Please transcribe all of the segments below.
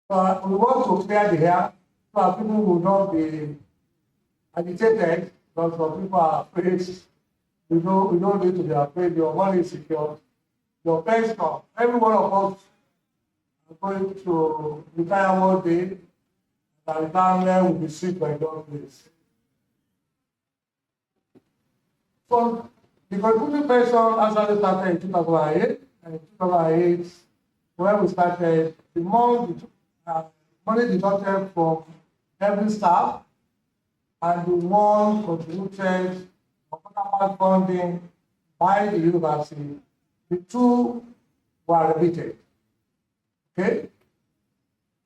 We want to clear the air so that people will not be agitated because some people are afraid. We don't need to be afraid. Your money is secure. Your pension, every one of us are going to retire one day, and retirement will be sweet by God's grace. So the contributing pension actually started in 2008, and in 2008, when we started, the more money deducted from every staff, and the one contributed for counterpart funding by the university, the two were repeated. Okay?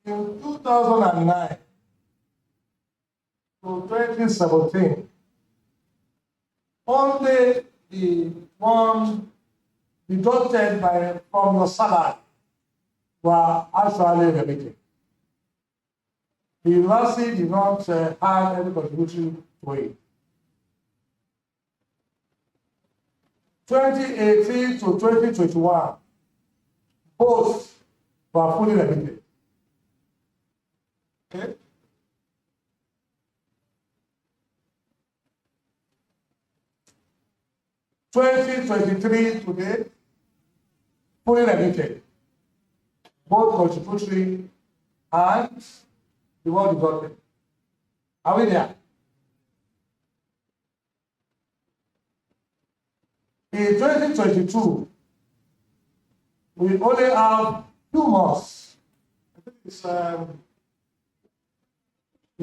In 2009 to 2017, only the one deducted from your salary were actually remitted. The university did not have any contribution to it. 2018 to 2021, both were fully remitted. Okay? (2023) today, fully remitted, both contributory and the one deducted. Are we there? In 2022, we only have 2 months. I think it's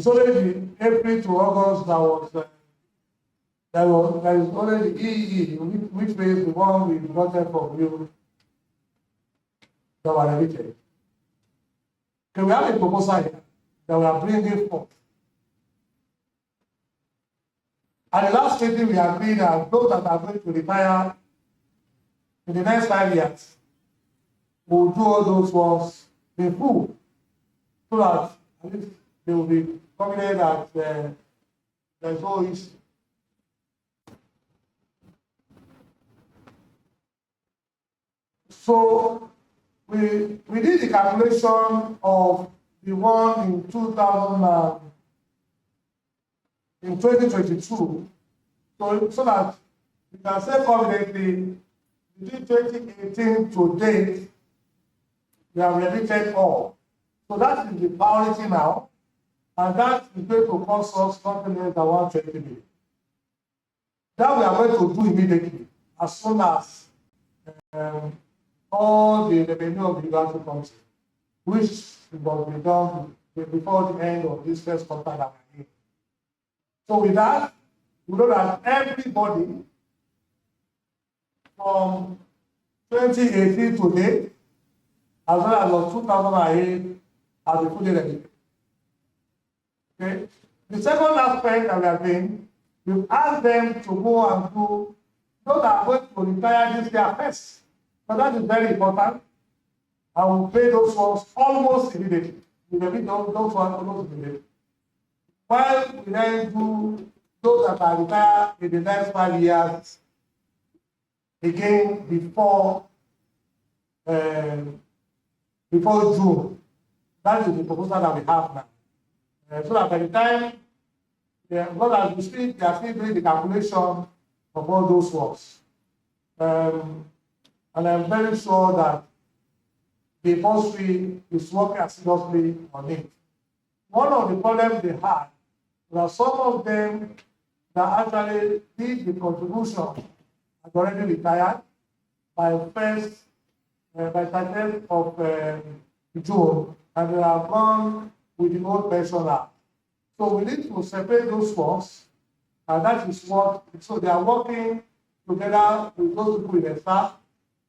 only the April to August that is only the EE, which means the one we deducted from you that were remitted. Okay, we have a proposal here that we are bringing forth. At the last meeting, we agreed that those that are going to retire in the next 5 years will do all those ones in full, so that at least they will be confident that there is no issue. So we did the calculation of the one in 2022, so that we can say confidently between 2018 to date, we have remitted all. So that is the priority now, and that is going to cost us something less than 120 million. That we are going to do immediately, as soon as all the revenue of the university comes in, which must be done before the end of this first quarter that we're in. So with that, we know that everybody from 2018 to date, as well as of 2008, has been fully remitted. Okay? The second aspect that we are doing, we've asked them to go and do those that are going to retire this year first. So that is very important. I will pay those ones almost immediately. We will pay those ones almost immediately. While we then do those that are retired in the next 5 years, again before June. That is the proposal that we have now. So that by the time, well, as we speak, they are still doing the calculation of all those works. And I'm very sure that the industry is working seriously on it. One of the problems they had was some of them that actually did the contribution had already retired by 30th of June, and they have gone with the old pensioner. So we need to separate those works, and that is what, so they are working together with those people in the staff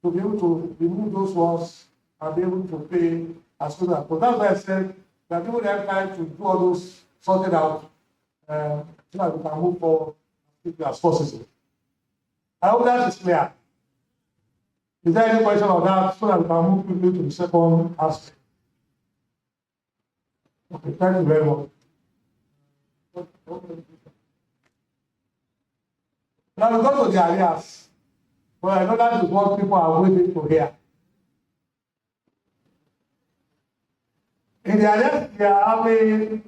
to be able to remove those ones and be able to pay as soon as possible. That's why I said that people have time to do all those sorted out so that we can move forward as quickly as possible. I hope that is clear. Is there any question on that so that we can move quickly to the second aspect? Okay, thank you very much. Now we go to the areas. Well, I know that is what people are waiting to hear. In the arrears, we are having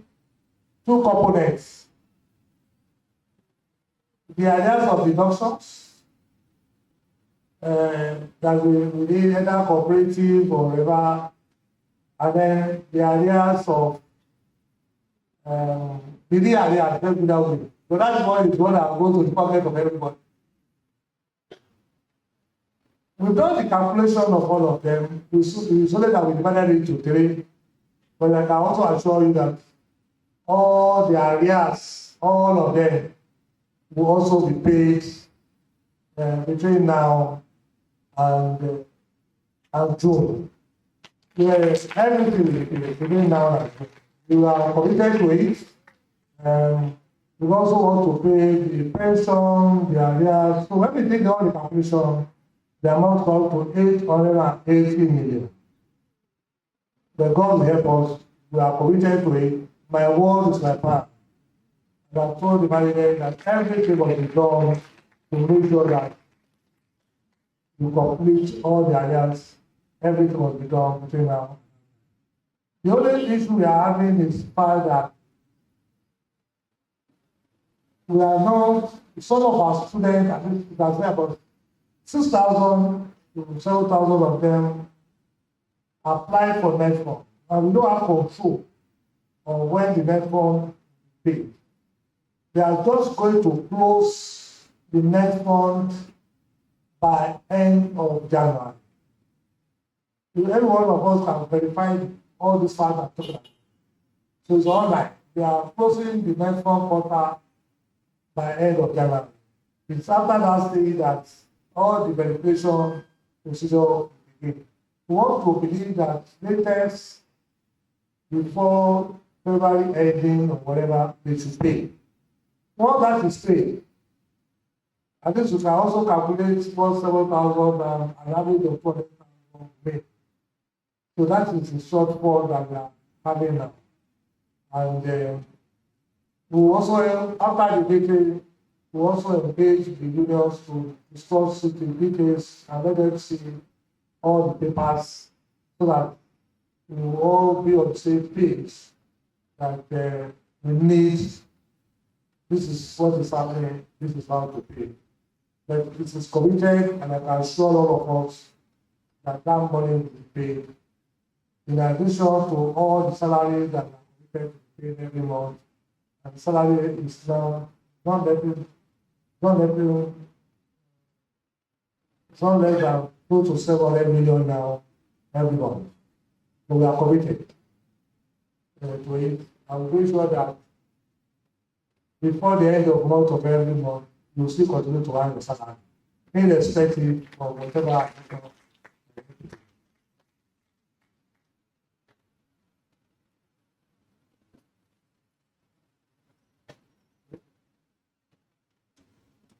two components. The arrears of deductions that we need either cooperative or whatever, and then the arrears of the arrears, let's do that way. So that one is one that goes to the pocket of everybody. We've done the calculation of all of them. We saw that we divided it into three, but I can also assure you that all the arrears, all of them, will also be paid between now and June. Yes, everything will be paid between now and June. We are committed to it. We also want to pay the pension, the arrears. So when we take all the calculation, the amount comes to 880 million. But God will help us. We are committed to it. My word is my plan. And I've told the manager that everything must be done to make sure that you complete all the areas. Everything must be done between now. The only issue we are having is the fact that we are not, some of our students, at least you can say about 6,000 to 7,000 of them apply for network. And we don't have control on when the network is paid. They are just going to close the net fund by end of January. Every one of us can verify all these facts I'm talking about. So it's online. They are closing the net fund quarter by end of January. It's after that stage that all the verification procedure begin. We want to believe that latest before February ending or whatever, they should pay. Once that is paid, at least you can also calculate 7,000 and an average of 20,000 paid. So that is the shortfall that we are having now. And we also, after the meeting, we also engage the unions to discuss the details and let them see all the papers so that we will all be on the same page that we need. This is what is happening, this is how to pay. But this is committed, and I can assure all of us that that money will be paid. In addition to all the salaries that are committed to pay every month, and the salary is now not less than close to 700 million now every month. But we are committed to it. I'm very sure that before the end of the month of every month, you will still continue to earn your salary, irrespective of whatever.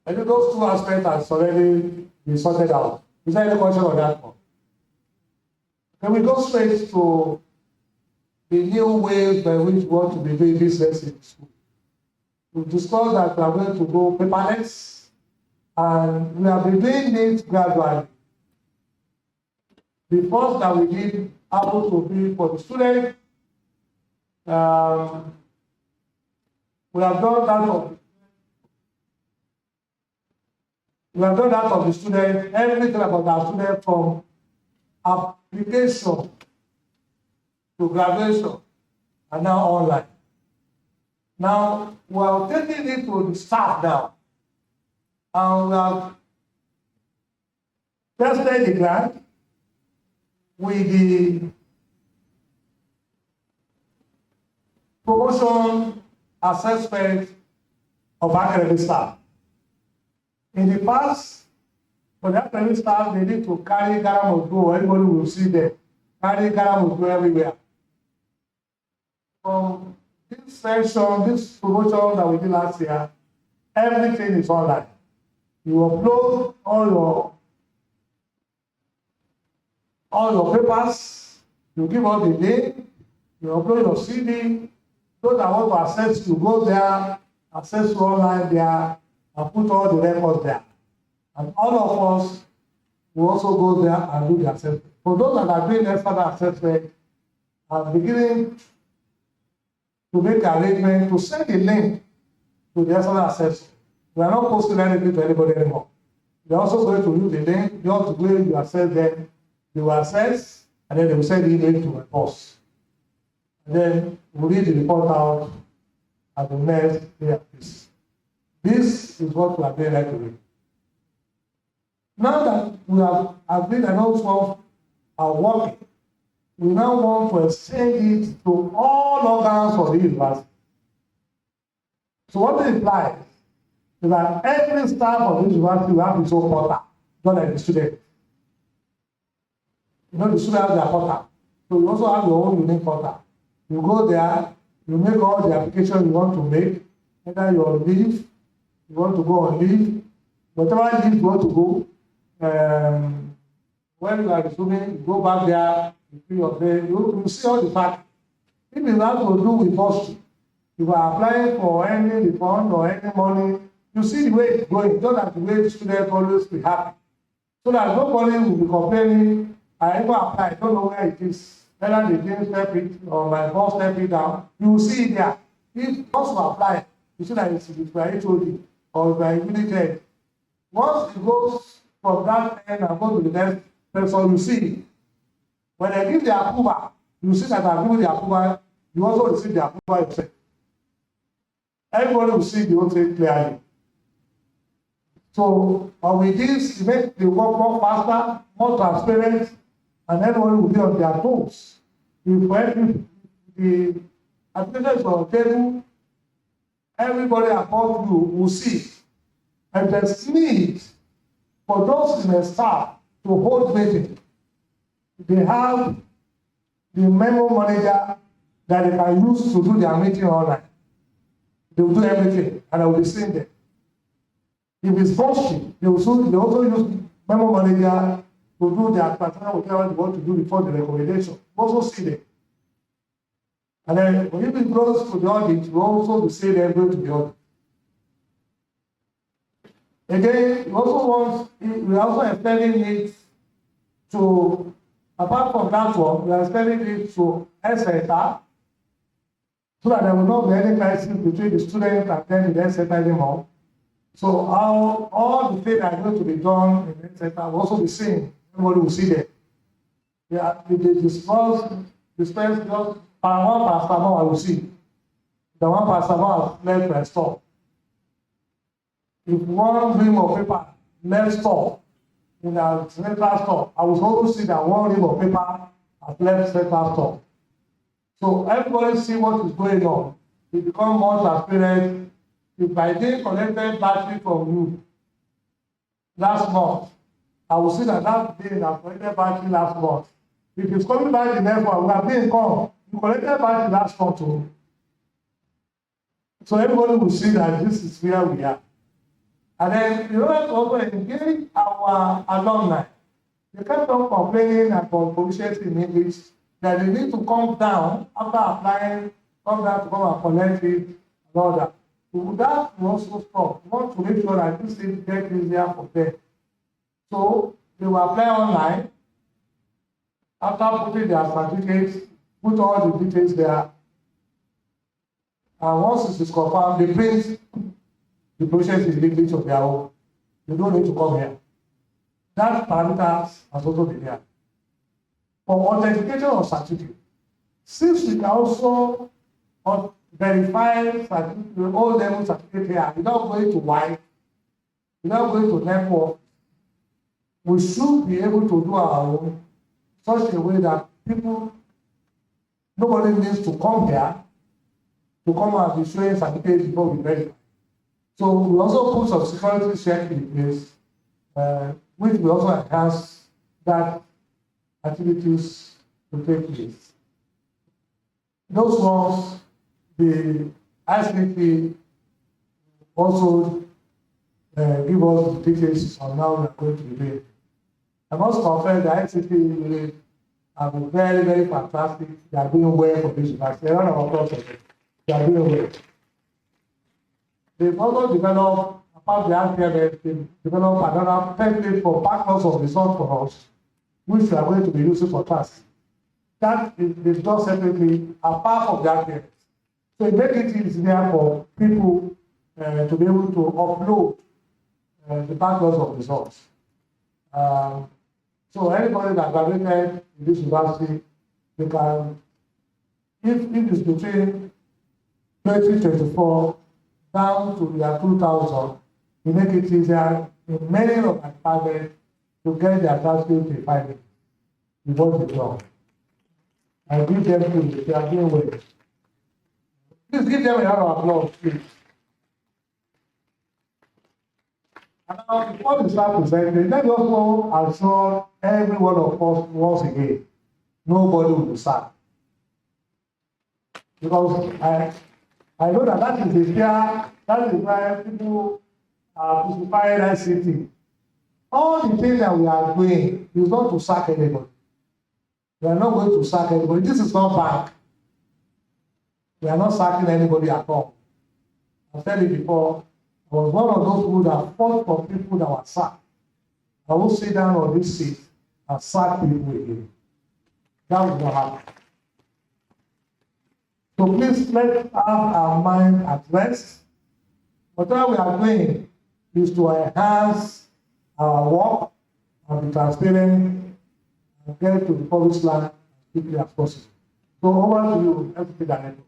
I think those two aspects have already been sorted out. Is there any question on that one? Can we go straight to the new ways by which we want to be doing business in school? We've discussed that we are going to go paperless, and we have been doing it gradually. The first that we did happened to be for the student. We have done that of the student, everything about our student from application to graduation, and now online. Now, we are taking it to the staff now, and we have tested the grant with the promotion assessment of academic staff. In the past, for the academic staff, they need to carry Ghana must go. Everybody will see them. Carry Ghana must go everywhere. From this session, this promotion that we did last year, everything is online. You upload all your papers, you give all the name, you upload your CD. Those that want to access you, go there, access you online there, and put all the records there. And all of us will also go there and do the assessment. For those that are doing external assessment, are beginning to make arrangements to send a link to the external assessor. We are not posting anything to anybody anymore. They are also going to use the link, just the way you assess them, they will assess, and then they will send the email to my boss. And then we'll read the report out at the next day of this. This is what we are doing right away. Now that we have agreed and also are working, we now want to extend it to all organs of the university. So what it implies is that every staff of the university will have its own portal, not like the student. You know, the student has their portal. So you also have your own unique portal. You go there, you make all the applications you want to make, whether you're on leave, you want to go on leave, whatever leave you want to go, when you are resuming, you go back there, you see all the facts. If you have to do with history, if you are applying for any refund or any money, you see the way it's going, just like the way the students always be happy. So that nobody will be complaining, I ever apply, I don't know where it is. Whether they didn't step it or my boss step it down, you will see it there. If once you apply, you see that it's by HOD or by unit head. Once it goes from that end and go to the next person, you see it. When they give the approval, you see that I give the approval, you also receive the approval yourself. Everybody will see the whole thing clearly. So with this, it makes the work more faster, more transparent, and everyone will be on their toes. If the application is on the table, everybody above you will see it. And there's need for those in the staff to hold meeting. They have the memo manager that they can use to do their meeting online. They will do everything, and I will be seeing them. If it's posting, they also use memo manager to do their personal whatever they want to do before the recommendation. Also see them. And then when it goes to the audit, you also see them go to the audit. Again, we also extending it to, apart from that one, we are extending it to SSR, so that there will not be any crisis between the students and then the SSR anymore. So all the things that are going to be done in the SSR will also be seen. Everybody will see them. Yeah, if they dispense just one paracetamol, I will see. The one paracetamol has left my store. If one ream of paper left store in a central store, I will also see that one ream of paper has left central store. So everybody see what is going on. It becomes more transparent. If I didn't collect battery from you last month, I will see that day that collected battery last month. If it's coming back the next one, we have been come. You collected battery last month too. So everybody will see that this is where we are. And then you have to also engage our alumni. They kept on complaining about proficiency in English that they need to come down after applying, come down to come and collect it and all that. So that will also stop. We want to make sure that this thing gets easier for them. So they will apply online. After putting their certificates, put all the details there. And once it is confirmed, they print the process in English of their own. You don't need to come here. That parameters has also been there. For authentication of certificate, since we can also verify certificate, all level certificate here, without going to white, without going to network, we should be able to do our own such a way that nobody needs to come here to come and be showing certificates before we verify. So we also put some security check in place, which will also enhance that activities to take place. Those ones, the ICP also give us the details on how we are going to be doing. I must confess the ICP really are very, very fantastic. They are doing well for this university. A lot of applause. They are doing well. They've also developed, apart the RPMS, they've developed another template for partners of resource for us, which we are going to be using for class. that is done separately apart from that parents. So it makes it easier for people to be able to upload the backlogs of results. So anybody that graduated in this university, they can, if it's between 2024 down to year 2000, we make it easier in many of my departments to get their transcript verified before the job. I give them to they are doing well. Please give them a round of applause, please. And now, before we start presenting, let me also assure every one of us once again, nobody will be sacked. Because I know that is the fear, that is why people are crucifying ICT. All the things that we are doing is not to sack anybody. We are not going to sack anybody. This is not bank. We are not sacking anybody at all. I've said it before. I was one of those people that fought for people that were sacked. I will sit down on this seat and sack people again. That will not happen. So please let's have our mind at rest. Whatever we are doing is to enhance our work and be transparent and get to the public land as quickly as possible. So over to you, Deputy Director.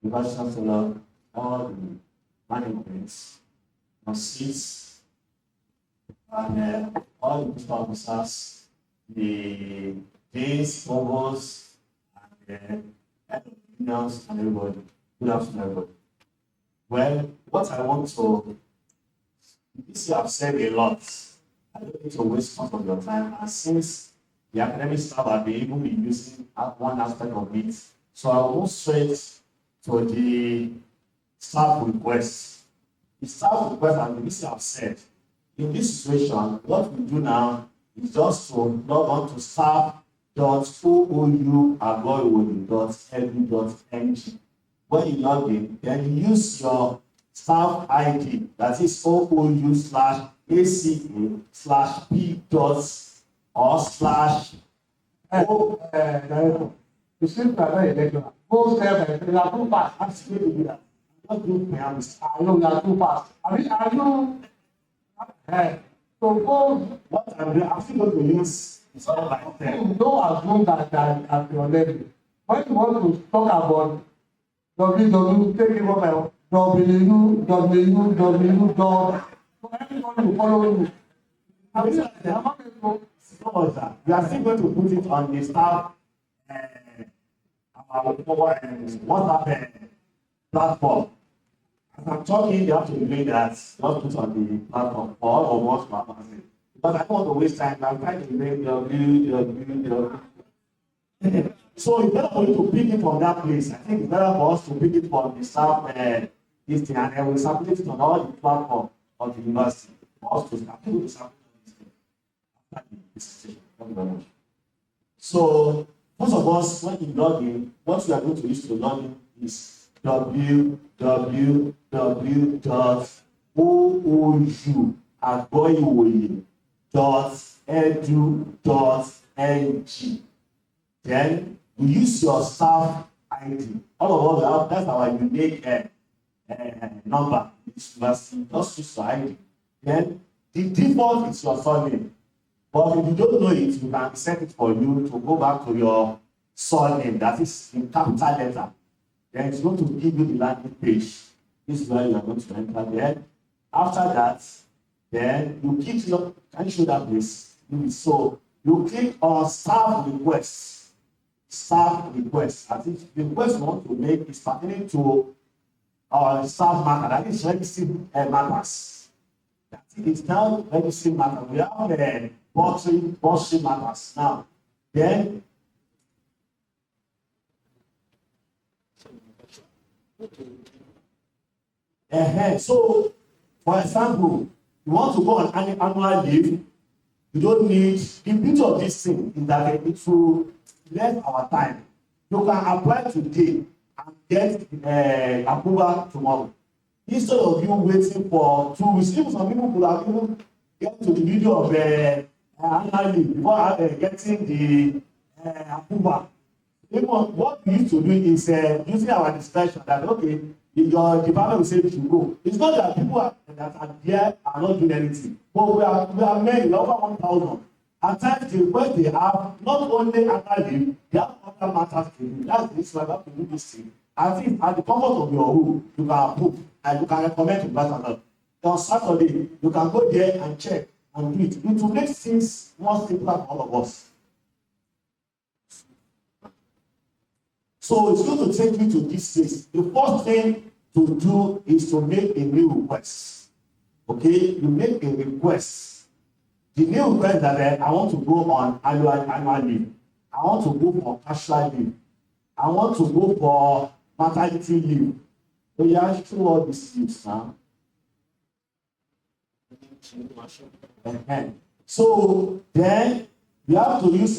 The Vice-Chancellor, all the managements, seats, and all the principal officers, the deans, provosts, and head of unions, and everybody. Good afternoon, everybody. Well, what I want to, this year I've said a lot. I don't need to waste much of your time. And since the academic staff have been able to be using one aspect of it, so I will go straight to the staff requests. The staff request, and this I've said, in this situation, what we do now is just to log on to staff.oou.edu.ng. When you log in, then you use your staff ID, that is OOU/ACA/P dots or slash. You seem to have a regular. Go step by step. You are too fast. I'm still to do that. I'm not doing preambles. I know you are too fast. I mean, are you? So go. What I'm doing, I'm still going to use step by step. Don't assume that at your level. When you want to talk about www, take it over www. So everybody will follow you. I mean, so much that we are still going to put it on the staff. WhatsApp platform. As I'm talking, you have to be doing that. Just put on the platform for all of us to happen. But I don't want to waste time. I'm trying to make www. So it's better for you to pick it from that place. I think it's better for us to pick it from the staff this thing, and then we'll circulate it on all the platform of the university for us to start to circulate this thing after this session. Thank you very much. So most of us, when you log in, what we are going to use to log in is www.oou.edu.ng. Then we use your staff ID. All of us, that's our unique number. Just use your ID. Then the default is your surname. But if you don't know it, you can set it for you to go back to your surname, that is in capital letter. Then it's going to give you the landing page. This is where you are going to enter. Then after that, then you click your, can you show that please? So you click on staff requests. Staff requests. I think the request we want to make is pertaining to our staff matter, that is registering matters. That is now registering matters. We have bursary matters now. Then so for example, you want to go on annual leave, You don't need, the beauty of this thing is that it will less our time. You can apply today and get approval tomorrow. Instead of you waiting for 2 weeks, even some people could have even get to the video of annual leave before getting the approval. Even what we used to do is using our discretion that okay, your department will say you should go. It's not that people that are there are not doing anything, but we are many over 1,000. At times the request they have not only annual leave, they have other matters to do. That's the reason why we have to do this thing. As if at the comfort of your home, you can approve and you can recommend to Vice-Chancellor. On Saturday, you can go there and check and do it. It will make things more simpler for all of us. So it's going to take you to this place. The first thing to do is to make a new request. Okay, you make a request. The new request that I want to go on annual leave. I want to go for casual leave. I want to go for maternity leave. So you have to do all these things now. So then you have to use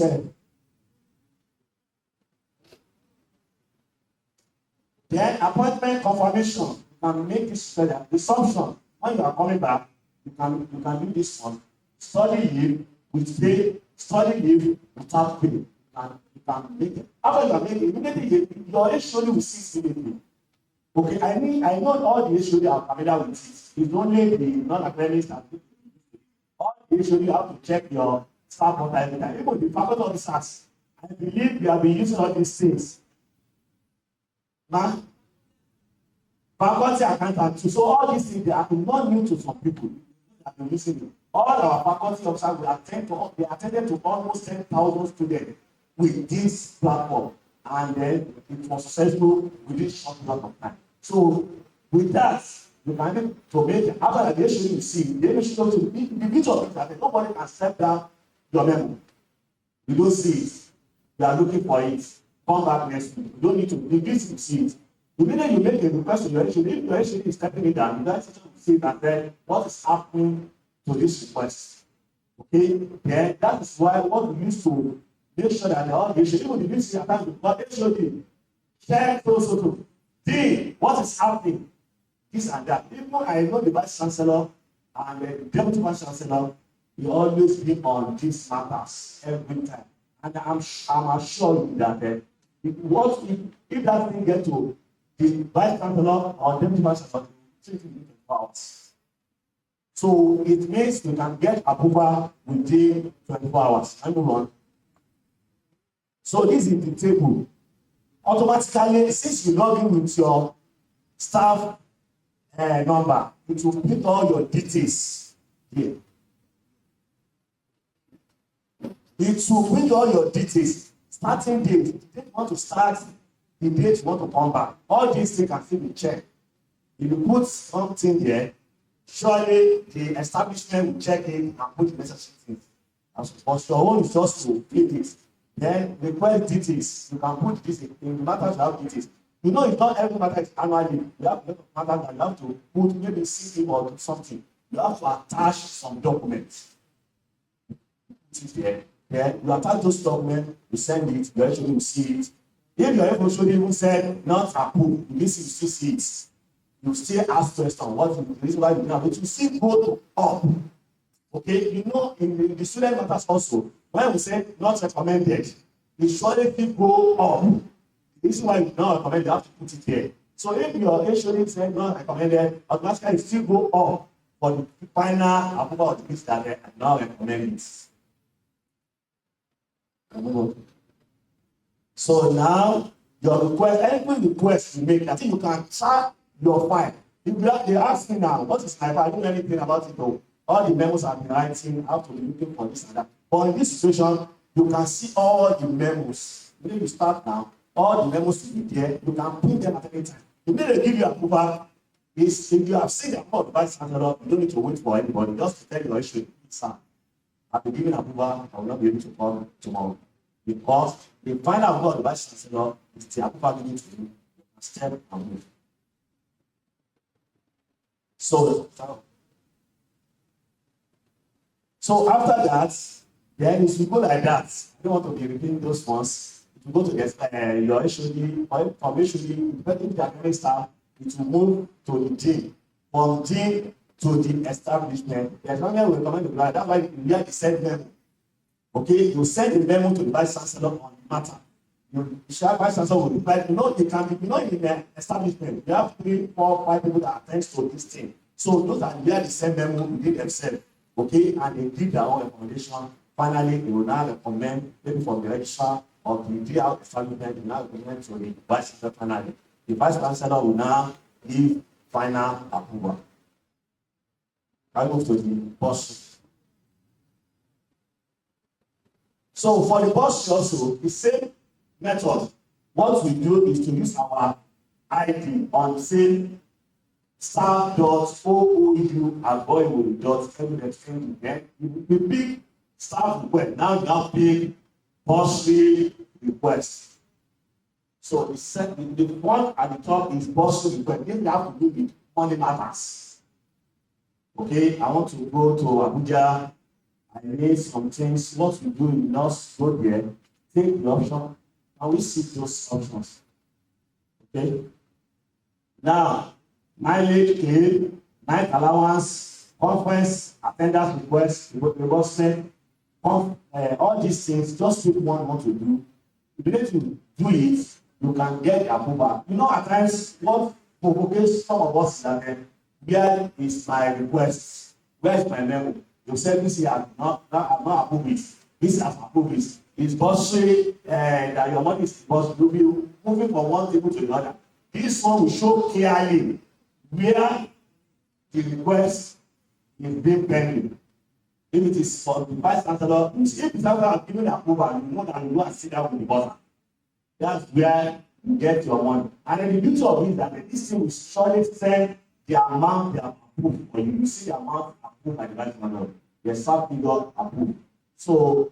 then appointment confirmation. You can make this further. Assumption. When you are coming back, you can do this one. Study leave with pay, study leave without pay. And you can make it. After you are making it, immediately your HOD will cease immediately. Okay, I know all the HOD are familiar with it. It's only the non-academics that all the HOD you have to check your staff on every time. Even the faculty officers, I believe we have been using all these things. Now, faculty accountant too. So all these things they are not new to some people that are using it. All our faculty officers they attended to almost 10,000 students with this platform, and then it was successful within short amount of time. So with that, you can to make it after that they should see they should to the beauty of it that nobody can step down your memo. You don't see it. You are looking for it. Come back next week. You don't need to release to see it. The minute you make a request to your HOD, if your HOD is stepping it down, you guys will see that then what is happening to this request. Okay? Then that is why what we used to make sure that all the HOD, even the VC account before HOD, check so. See what is happening. This and that. Even I know the Vice-Chancellor and the Deputy Vice-Chancellor, we always be on these matters every time. And I'm assured you that if that thing get to the Vice-Chancellor or Deputy Vice-Chancellor, it will so it means you can get approval within 24 hours. I move on. So this is the table. Automatically, since you log in with your staff number, it will put all your details here. It will print all your details, starting date, the date you want to start, the date you want to come back. All these things can still be checked. If you put something here, surely the establishment will check it and put the necessary things. But your own is just to fill it. Then request details. You can put this in the matters you have details. You know, it's not every matter is annually. You have matters that you have to put maybe system or do something. You have to attach some documents. Put it there. Then you attach those documents, you send it, you actually will see it. If your HOD even said not approved, you still see it. You still ask questions, what is the reason why you know, but you still go up. Okay, you know, in the student matters also, when we say not recommended, you surely still go up. The reason why you not recommend, you have to put it here. So if your HOD said not recommended, automatically you still go up for the final approval of the piece that they now recommend it. So now your request, any request you make, I think you can track your file. If they ask me now, what is my file? I don't know anything about it though. All the memos I've been writing, how to be looking for this and that. But in this situation, you can see all the memos. When you start now, all the memos will be there. You can print them at any time. The minute they give you approval, is if you have seen the approval of the Vice-Chancellor, you don't need to wait for anybody. Just to tell your issue, sir, I've been given approval, I will not be able to come tomorrow. Because the final approval of the Vice-Chancellor is the approval given to you. Step and move. So So after that, then it will go like that. I don't want to be repeating those ones. It will go to your HOD, or from HOD, depending on the academic staff, it will move to the team. From team to the establishment. There's no way we recommend the plan. That's why we have to send memo. Okay, you send the memo to the Vice-Chancellor on the matter. You shall Vice-Chancellor will reply. You know, they can be, in the establishment, you have 3, 4, 5 people that attend to this thing. So those are where they send memo within themselves. Okay, and they give their own recommendation. Finally, they will now recommend, maybe from the registrar or the DL establishment, they will now recommend to the Vice-Chancellor finally. The Vice-Chancellor will now give final approval. I move to the boss. So for the boss also, the same method. What we do is to use our ID on same staff.ooU@boywood.edu. Then we pick staff request. Now pick boss request. So the one at the top is boss request. This we have to do with money matters. Okay, I want to go to Abuja. I need some things. What we do, we just go there, take the option, and we see those options. Okay. Now, mileage claim, night allowance, conference, attendance request, reimbursement, all these things, just pick one want to do. If you need to do it, you can get approval. At times, what provocates some of us is that where is my request? Where is my memo? You said this year I've not approved it. This has approved it. It's bursary that your money is supposed to be moving from one table to another. This one will show clearly where the request is being pending. If it is for the Vice-Chancellor, if the Vice-Chancellor has given approval, you know that you want to sit down with the buzzer. That's where you get your money. And then the beauty of it is that this thing will surely send the amount they have approved for you. You see the amount approved by the Vice-Chancellor. The sub figure approved. So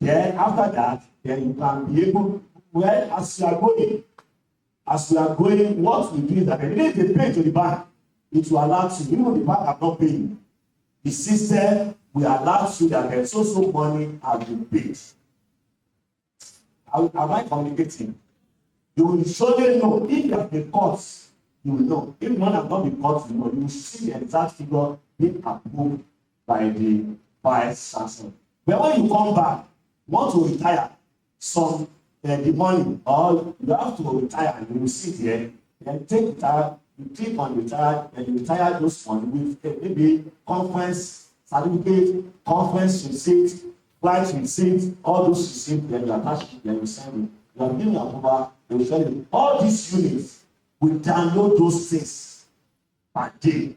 then after that, then you can be able, as we are going, what we do is that the day they pay to the bank, it will allow you, even the bank have not paid you. The system will allow you that the so money has been paid. Am I communicating? You will surely know if you have been caught, you will know. If one has not been caught, you will see the exact figure being approved by the Vice-Chancellor. But when you come back, you want to retire some the money, or you have to retire and you will sit here, then take retire, you click on retire, and you retire those funds with maybe conference certificate, conference receipt, flight receipt, all those receipts, then you attach it, then you send it. You are giving approval, they will tell you. All these units will download those things per day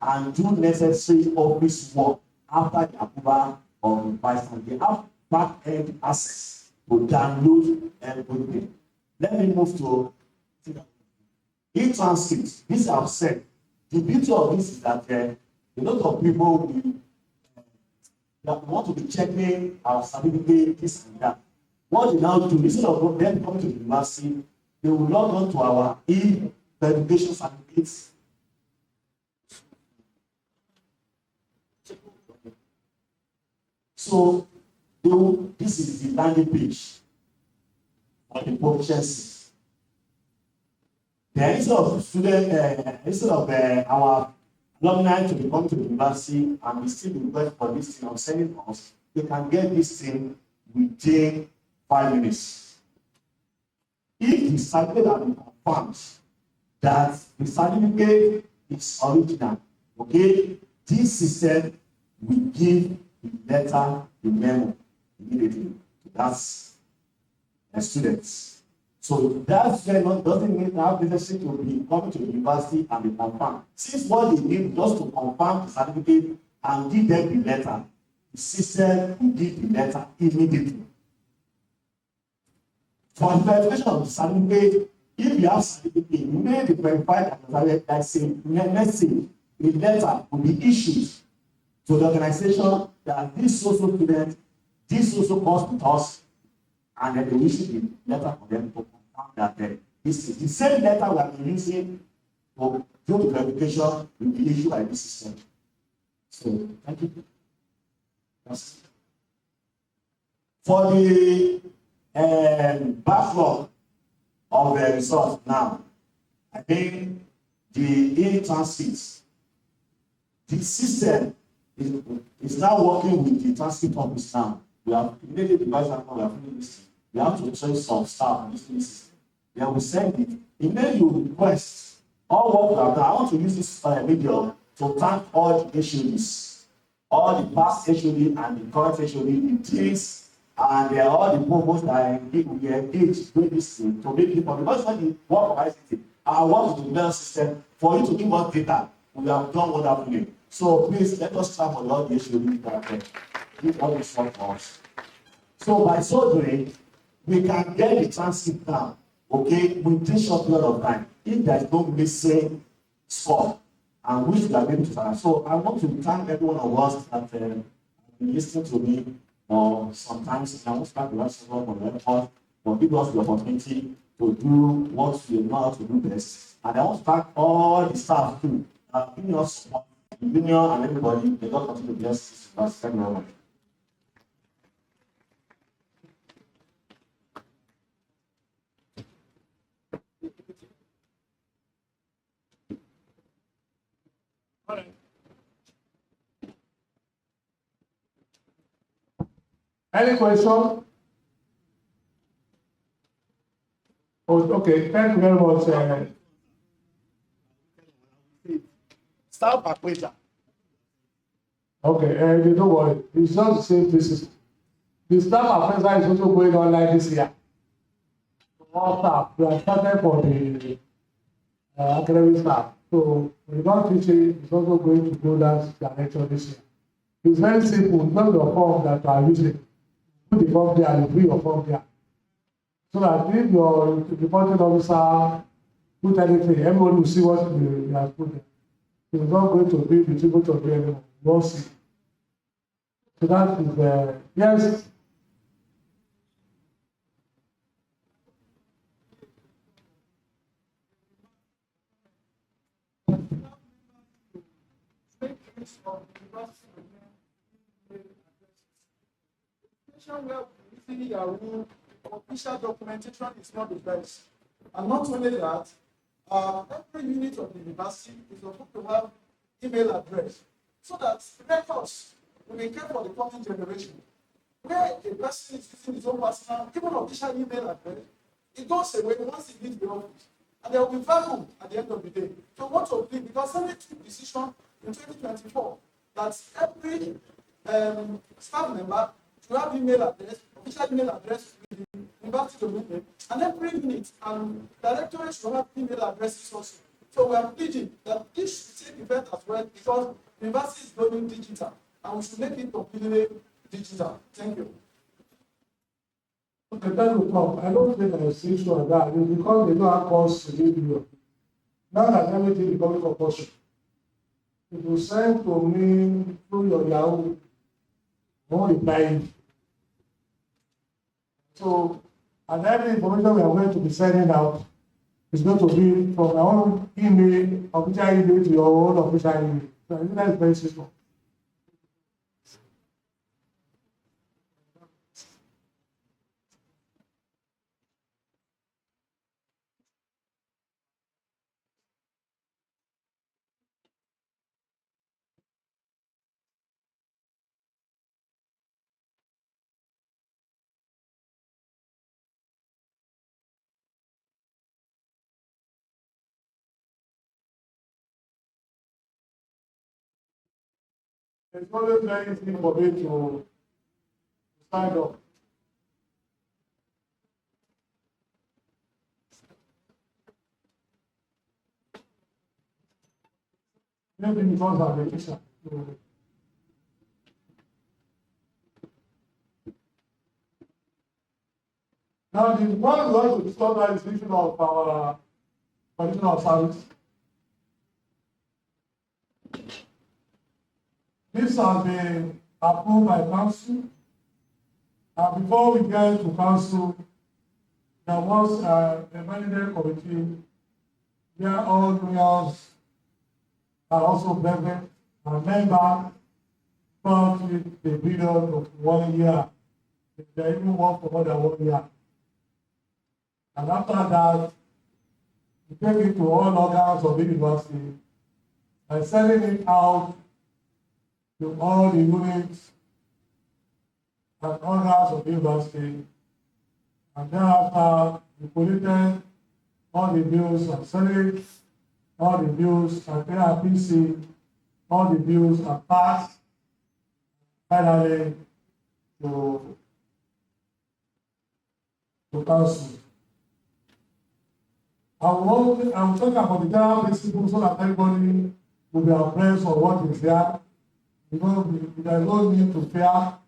and do necessary office work after the approval of the Vice-Chancellor. They have back-end access to download everything. Let me move to e-transcript. This I've said. The beauty of this is that a lot of people that want to be checking our certificate, this and that. What they now do, instead of them coming to the university, they will log on to our e-verification certificates. So this is the landing page for the proficiency. Then instead of our alumni to be coming to the university and we still request for this thing of sending us, they can get this thing within 5 minutes. If the certificate has been confirmed that the certificate is original, okay, this system will give the letter, the memo immediately to that students. So that's doesn't mean that necessary to be coming to the university and be confirmed. Since what they need just to confirm the certificate and give them the letter, the system will give the letter immediately. For the verification of the certificate, if you have certificate, you may be verified that let's say the letter will be issued to the organization that this social student, this social course with us, and then they issue the letter for them to confirm that this is the same letter we have been using to do the verification will be issued by this system. So, thank you. Yes. For the backlog of the result now, I think the in-transit, the system is now working with the transit office now. We have immediately the Vice-Chancellor, we have finished this. We have to train some staff in this system. Then we send it. Immediately you request all what we have done. I want to use this video to thank all the HODs, all the past HOD and the current HOD, the teams, and all the provosts that we engage doing this thing to make it possible. Because when you work of ICT, our work is to build system for you to give us data. We have done wonderfully. So please let us try for all the HOD that give all this work for us. So by so doing, we can get the transit down, okay, within short period of time. If there is no missing score, and which we are able to find. So I want to thank every one of us that listening to me, or sometimes I won't start the rest of the effort, but give us the opportunity to do what we know how to do best. And I want to thank all the staff too, giving us support, the union and everybody. They got continue to bless us. Thank you very much. All right. Any question? Oh, okay, thank you very much. Staff acquainted. Okay, don't worry. It's not the same places. The staff appraisal is also going on like this year. All staff, we are started for the academic staff. So we don't teach it, it's also going to go that direction this year. It's very simple. It's not the form that you are using. Put the form there and bring your form there. So that if your reporting officer put anything, everyone will see what you have put there. So it's not going to be between both of you anymore. You won't see. So that is, yes. Where we Yahoo official documentation is not the best. And not only that, every unit of the university is supposed to have email address so that records will be kept for the coming generation. Where a person is using his own personal, even official email address, it goes away once he leaves the office. And there will be vacuum at the end of the day. So what to do? Because Senate took decision in 2024 that every staff member to have email address, official email address with the university domain, and every unit and directorate should have email addresses also. So we are pleading that this should take effect as well because the university is going digital and we should make it completely digital. Thank you. Okay, thank you, Tom. I don't think there is an issue on that. It's because they don't have costs to give you. Now that everything is becoming compulsory, if you send to me through your Yahoo, I won't reply you. So, and every information we are going to be sending out is going to be from my own email, official email to your own official email. So I think that's very simple. It's always very easy for me to sign up. Maybe because I'm a teacher. So, now, the one we want to discuss now is the issue of our conditional service. This has been approved by council. And before we get to council, there was a management committee where all unions are also present and members probably a period of 1 year. They even work for more than 1 year. And after that, you take it to all organs of the university and sending it out to all the units and organs of the university. And thereafter, you collected all the bills and Senate, all the bills and ARPC, all the bills and passed, finally to council. I will talk about the general principles so that everybody will be abreast of what is there. You know, there's no need to fear.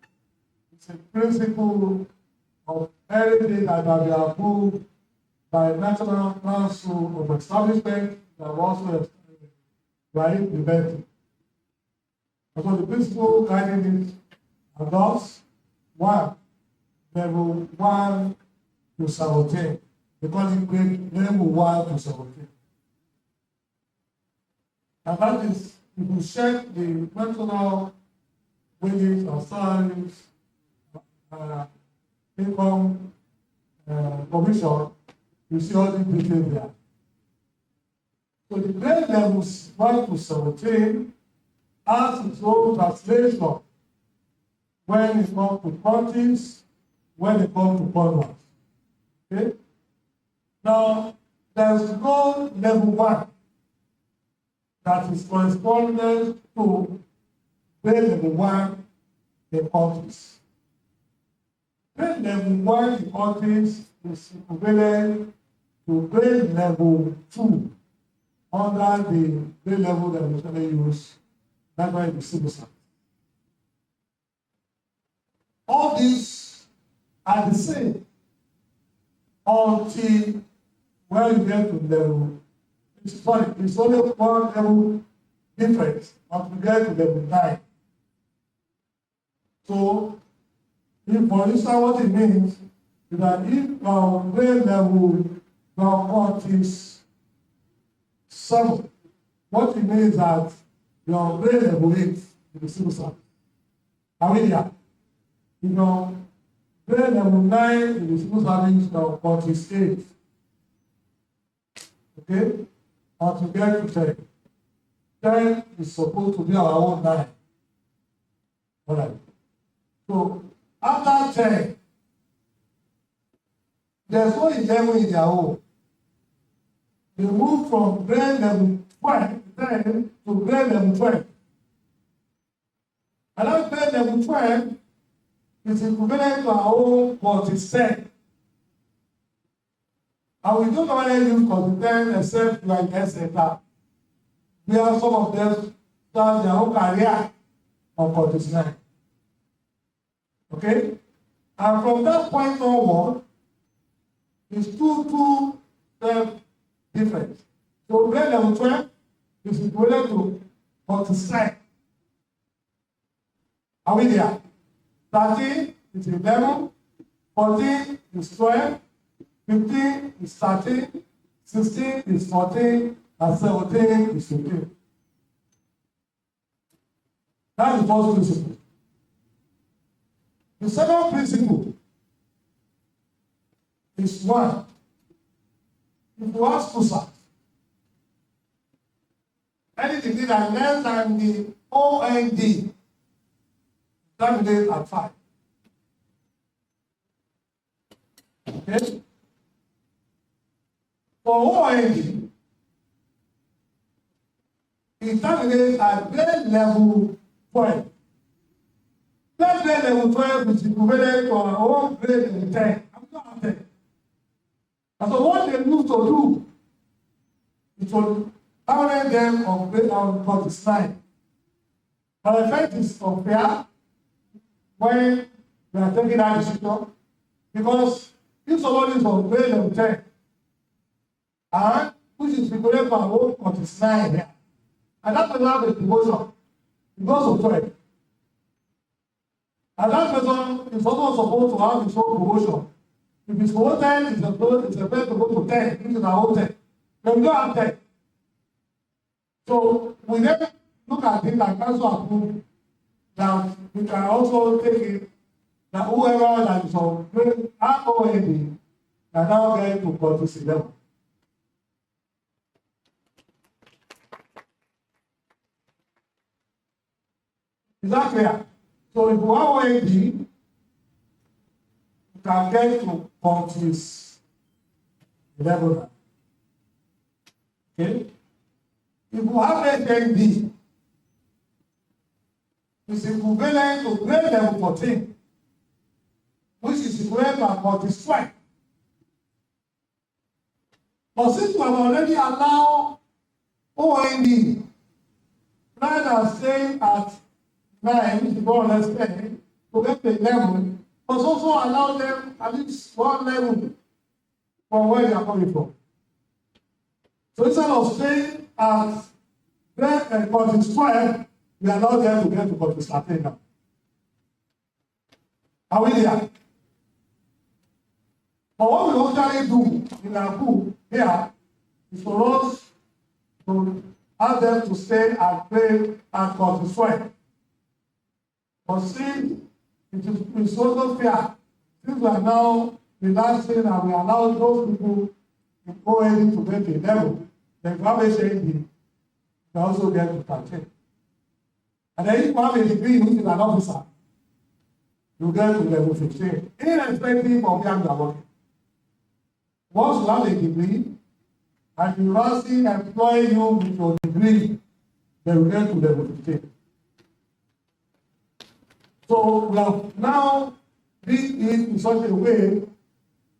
It's a principle of everything that will be approved by National Council of Establishment that also by implementing. And so the principle guiding it are thus: one, level 1 to 17. They call it grade level 1 to 17. And that is, if you check the national wages and salaries, income commission, you see all the details there. So the grade levels 1 to 17 has its own translation when it comes to counties, when it comes to corners. Okay? Now, there's no level 1 that is correspondent to grade level 1 in counties. Grade level 1 in counties is equivalent to grade level 2 under the grade level that we usually use, that's why the civil service. All these are the same until when you get to level, it's only one level difference until you get to level 9. So, if for instance what it means is that if our grade level now is 7, what it means is that your grade level 8 in the civil service. Are we here? You know, grade level 9 in the civil service now is 8. Okay? Until get to 10. 10 is supposed to be our own 9. Alright. So after 10, there's no 11 in their own. They move from grade level 12 then to grade level 12. And that grade level 12 is equivalent to our own 47. And we don't normally use 47 except like etc. Where some of them start their own career on 49. Okay? And from that point onward, it's two different. So grade level 12 is equivalent to 47. Are we there? 13 is 11, 14 is 12, 15 is 13, 16 is 14, and 17 is 15. That's the first principle. The second principle is one. If you ask Kusa, any degree that less than the OND, terminate at 5. Okay? For OND, it terminates at grade level 12. That grade level 12 is equivalent to our own grade level 10. I'm not 10. And so what they used to do, it will terminate them on grade level 49. But the effect is unfair when they are taking that decision, because if somebody is on grade level 10, and which is equivalent to our own 49 here, and that person has a promotion, it goes to 12. And that person is also supposed to have his own promotion. If it's promoted, it's a place to go to 10, which is our own 10. Then we don't have 10. So we then look at it like council approved that we can also take it that whoever that is on ROAD can now get to policy level. Is that clear? So if you have OAD, you can get to policies level. Okay? If you have HND, it's equivalent to grade level 14, which is equivalent to about strike. But since we have already allowed OND, rather than staying at 9, which is more or less 10, to get to 11, must also allow them at least one level from where they are coming from. So instead of staying at grade 12, we are not there to get to policy 13 now. Are we there? But what we usually do in our book here is for us to ask them to stay and pray and constitute. But since it's also fair, since we are now relaxing and we allow those people to go in to get a level, then you can also get to 13. And then if you have a degree which is an officer, you get to level 15, irrespective of where you are working. Once you have a degree, and university employ you with your degree, then you get to level 15. So we have now did it in such a way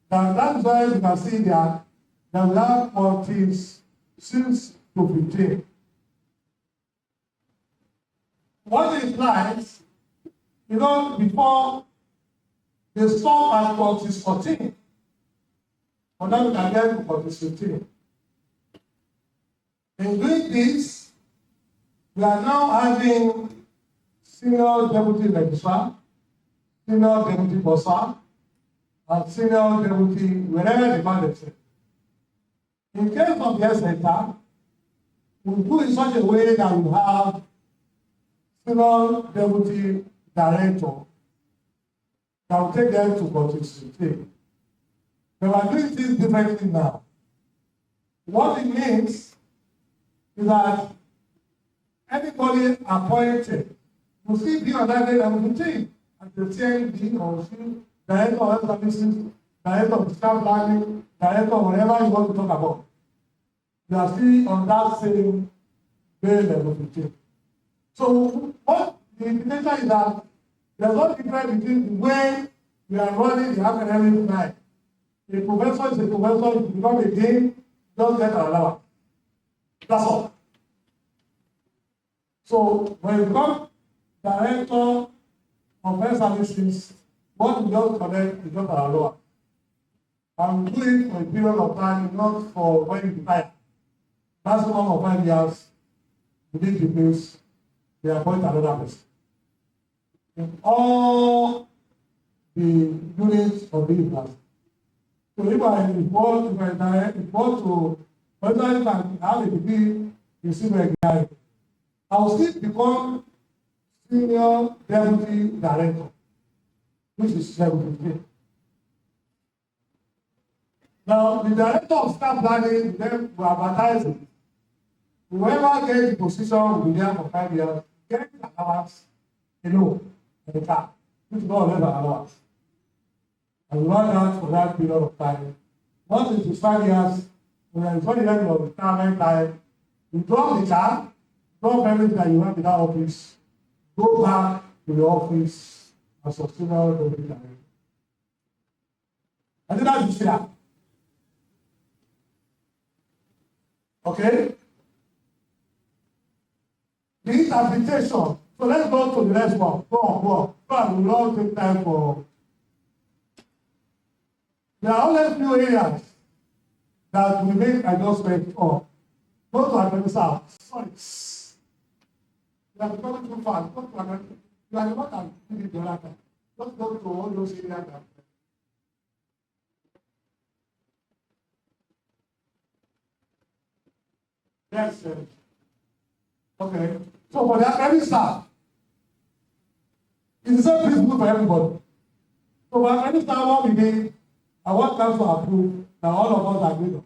that is why you can see that we have 46 to 15. What it implies, before they stop at 14, but then we can get to 15. In doing this, we are now having senior deputy registrar, senior deputy bursar, and senior deputy wherever the mandate is. In case of the center, we do in such a way that we have senior deputy director that will take them to 15. But we are doing things differently now. What it means is that anybody appointed will still be on that level 15 as the CND or C, director of health services, director of staff planning, director of whatever you want to talk about. They are still on that same grade level 15. So what the implication is that there's no difference between the way we are running the academic life. A professor is a professor, if you become a dean, just get an allowance. That's all. So when you become director of health services, what we just collect is just an allowance. And we do it for a period of time, not for when you retire. Maximum of 5 years, within the place, they appoint another person. In all the units of the university. So if I report to, for example, if I have a degree in civil engineering, I will still become senior deputy director, which is level 15. Now, the director of staff planning, then will advertise it. Whoever gets the position will be there for 5 years, get the allowance alone in the car, which is not less than allowance. And we run that for that period of time. Once it is 5 years, when it's 1 year of retirement time, you drop the car, drop everything that you have in that office, go back to the office as a senior deputy director. I think that is fair. Okay? The interpretation. So let's go to the next one. Go on. We will all take time for. There are only few areas that we make adjustments on. Go to academic Sorry. You are becoming too fast. Go to academic. You are the one that did it the other time. Let's go to all those areas that. Yes, sir. Okay. So for the academic staff, It's the same principle for everybody. So when anytime what we did and what comes to approve, now all of us agree on.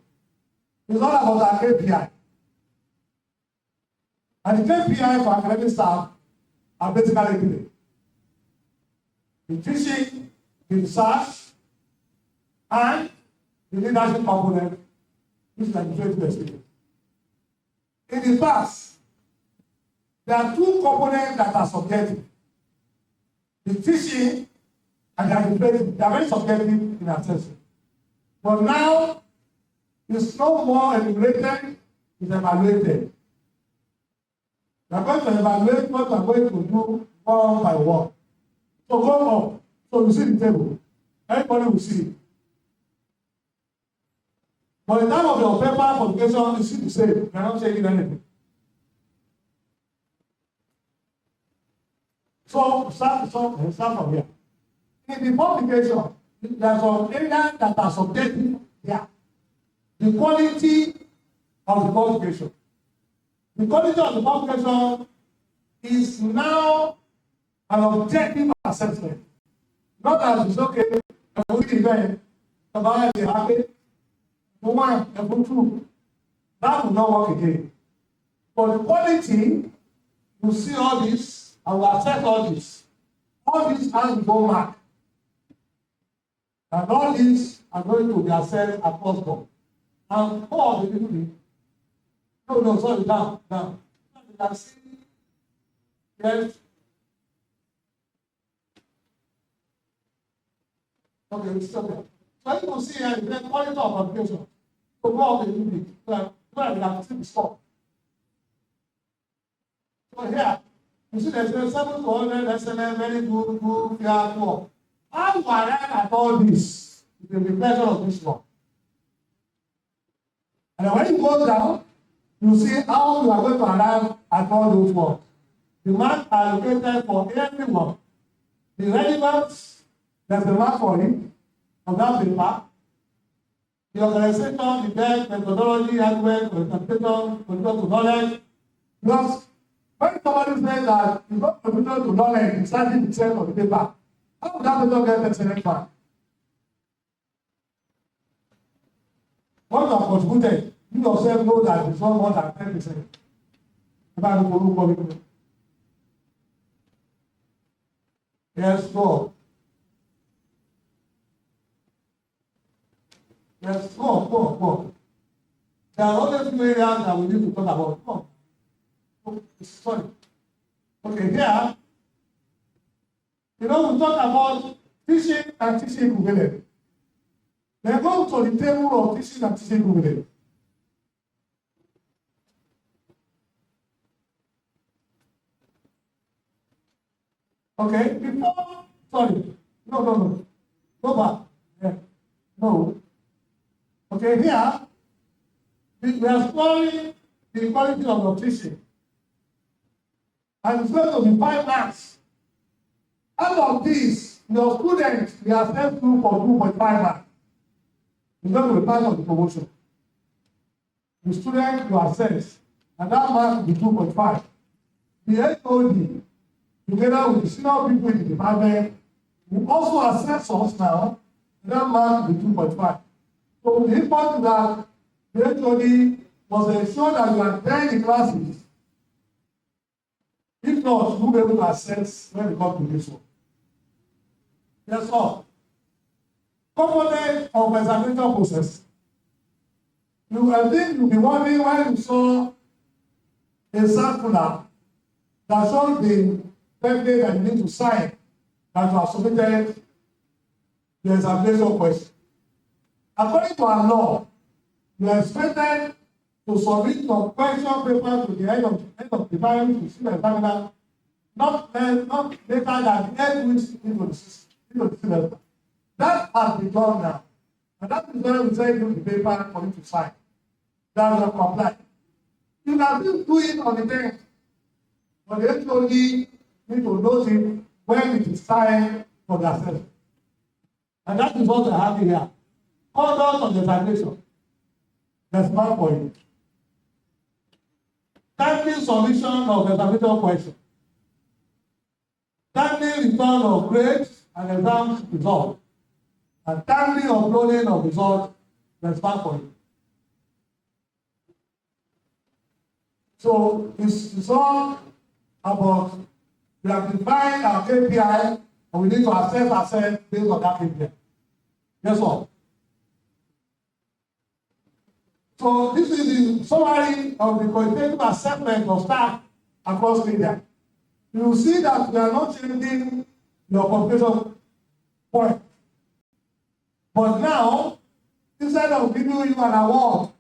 It's all about our KPI. And the KPI for academic staff are basically three: the teaching, the research, and the leadership component, which is administrative experience. In the past, there are two components that are subjective: the teaching and the administrative. They are very subjective in assessment. But now, it's no more enumerated, it's evaluated. We are going to evaluate what we are going to do one by one. So go up. So you see the table. Everybody will see it. But in terms of your paper publication, you see the same. You are not changing anything. So start from here. In the publication, there are some areas that are subjective here. The quality of the publication. The quality of the publication is now an objective assessment. Not as it's okay, every event, about the happy, one, every two. That will not work again. But the quality, you see all this, I will assess all this. All this has to go back. And all these are going to be assessed across board. And all the people, no, sorry, down. You can see, yes. Okay, it's okay. So you can see here the quality of application. So go on the unit. So we have to see the score. So here, you see there's 7 to 100 SNL, very good, fair, poor. How to arrive at all this is the reflection of this one. And when you go down, you see how you are going to arrive at all those works. The marks are allocated for everyone. The relevance, there's a mark for it on that paper. The organization, the deck, methodology, argument, interpretation, control to knowledge. Because when somebody says that it's not control to knowledge, it's 30% of the paper, how would that person get excellent mark? What you have contributed, you yourself know that it's not more than 10%. Yes, go. Yes, go. There are other two areas that we need to talk about. Come on. Sorry. Okay, here, we talk about teaching and teaching equivalent. Then go to the table of teaching and teaching equivalent. Okay, before, sorry, no. Go back. Yeah. No. Okay, here, we are exploring the quality of your teaching. And it's going to be 5 marks. Out of this, your students, they are sent through for 2.5 marks. It's going to be part of the promotion. The student you assess, and that mark will be 2.5. The HOD, together with the senior people in the department, will also assess us now, and that mark will be 2.5. So the important is that the HOD must ensure that you attend the classes. If not, you will be able to assess when we come to this one. Yes, sir. Component of examination process. I think you'll be wondering why you saw a circular that shows the template that you need to sign that you have submitted the examination question. According to our law, you are expected to submit your question paper to the end of the time to see the examiner, not later than 8 weeks into the semester. That has been done now. And that is why we send you the paper for you to sign. That will comply. You can still do it on the 10th. But the HOD need to note it when it is time for the assessment. And that is what I have here. Conduct of the examination. That's one point. Timely submission of examination question. Timely return of grades and exam results, and timely uploading of results, respect for it. So it's all about, we have defined our KPI and we need to assess ourselves based on that KPI. Guess what? So this is the summary of the qualitative assessment of staff across India. You will see that we are not changing your qualification point. But now, instead of giving you an award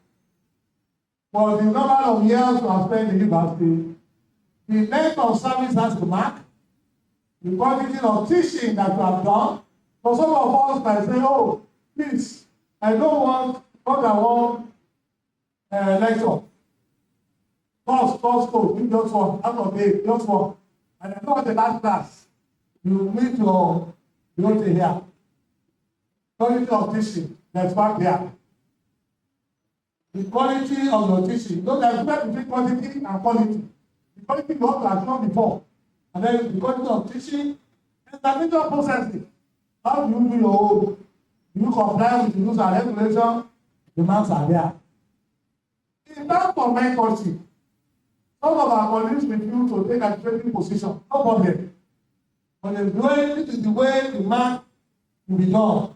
for the number of years you have spent in university, the length of service has to mark, the quantity of teaching that you have done. For some of us might say, oh, please, I don't want more than one lecture. Course, you just one, out of 8, just one. And I don't want the last class. You meet your thing here. Quality of teaching, that's back there. The quality of your teaching. You know, there's a difference between quantity and quality. The quality you want to have shown before. And then the quality of teaching and the major processing. How do you do your own? Do you comply with the rules and regulations? The marks are there. In terms of mentorship, some of our colleagues refuse to take a training position. No problem. But this is the way the mark will be done.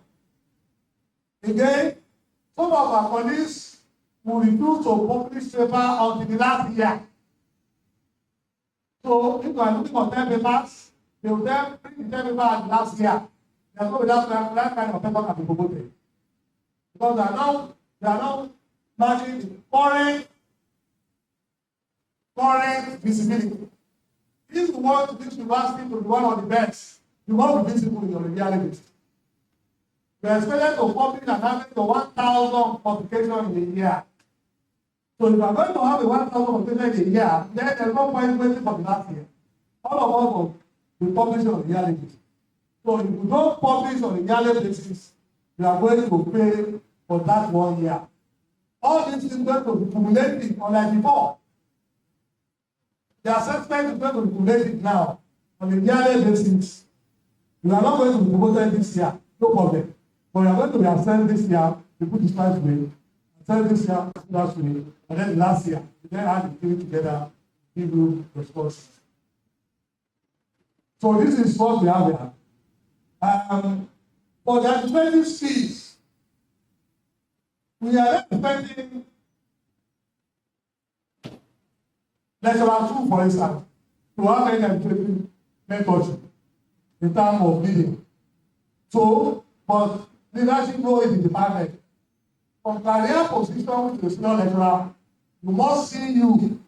Again, some of our colleagues will refuse to publish paper until the last year. So if you are looking for 10 papers, they will then print the 10 papers at the last year. There's no way that kind of paper can be promoted. Because they are now matching the current visibility. If you want this university to be one of the best, you want to be visible in your reality. You are expected to publish an average of 1,000 publications in a year. So if you are going to have a 1,000 publications in a year, then there's no point waiting for the last year. All of us will be publishing on reality. So if you don't publish on a yearly basis, you are going to pay for that 1 year. All these things are going to be cumulative unlike before. The assessment is going to be cumulative now on a yearly basis. You are not going to be promoted this year, no problem. But you are going to be assessed this year, you put this first way, assessed this year, last way, and then last year, you then add the three together, give you responses. So this is what we have here. For the administrative fees, we are expecting lecturer 2, for instance, to have any administrative mentorship in terms of leading. So, but leadership role in the department. From career position to senior lecturer, you must see you.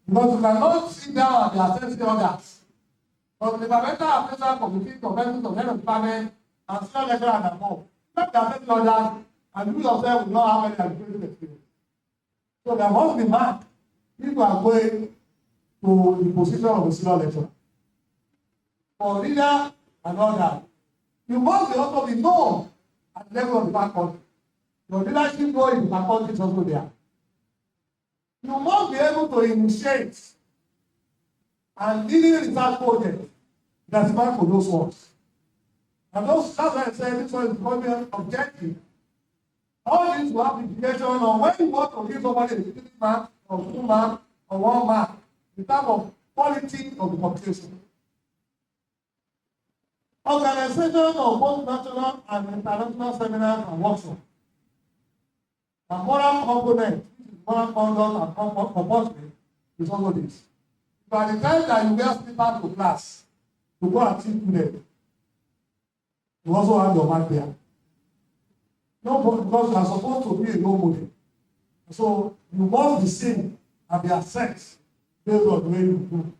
Because you cannot sit down and be assessing others. But the departmental appraisal committee convention of head of department and senior lecturer and above, not be assessing others, and you yourself will not have any administrative experience. So there must be marked if you are going to the position of a senior lecturer. For leader and other, you must also be known at the level of the faculty. Your leadership role in the faculty is also there. You must be able to initiate and leading research projects that's meant for those ones. And that's why I said this one is becoming objective. All these will have implication on when you want to give somebody a 3 mark or 2 mark or 1 mark in terms of quality of the publication. Organization of both national and international seminars and workshops. The moral component, which is moral conduct and compulsory, is also this. By the time that you wear slippers to class to go and teach students, you also have your mark there. No, because you are supposed to be a role model. So you must be seen and be assessed based on the way you do,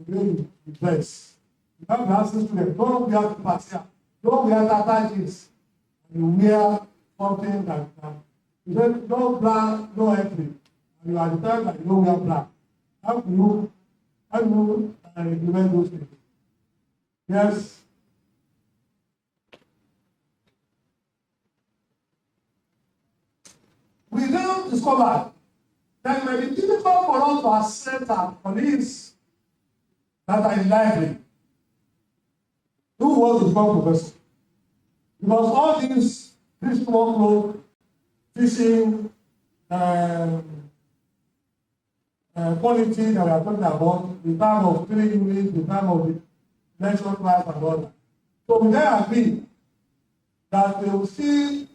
the way you dress. You can't be asking students, don't wear slippers here, don't wear tata jeans. You wear something that you say, no black, no entry. And you are the time that you don't wear black. How do you implement those things? Yes. We now discovered that it may be difficult for us to accept our colleagues that are in library. want to become professor. Because all this workload, teaching, quality that we are talking about, the time of 3 units, the time of the lecture class and all that. So we then agree that they will see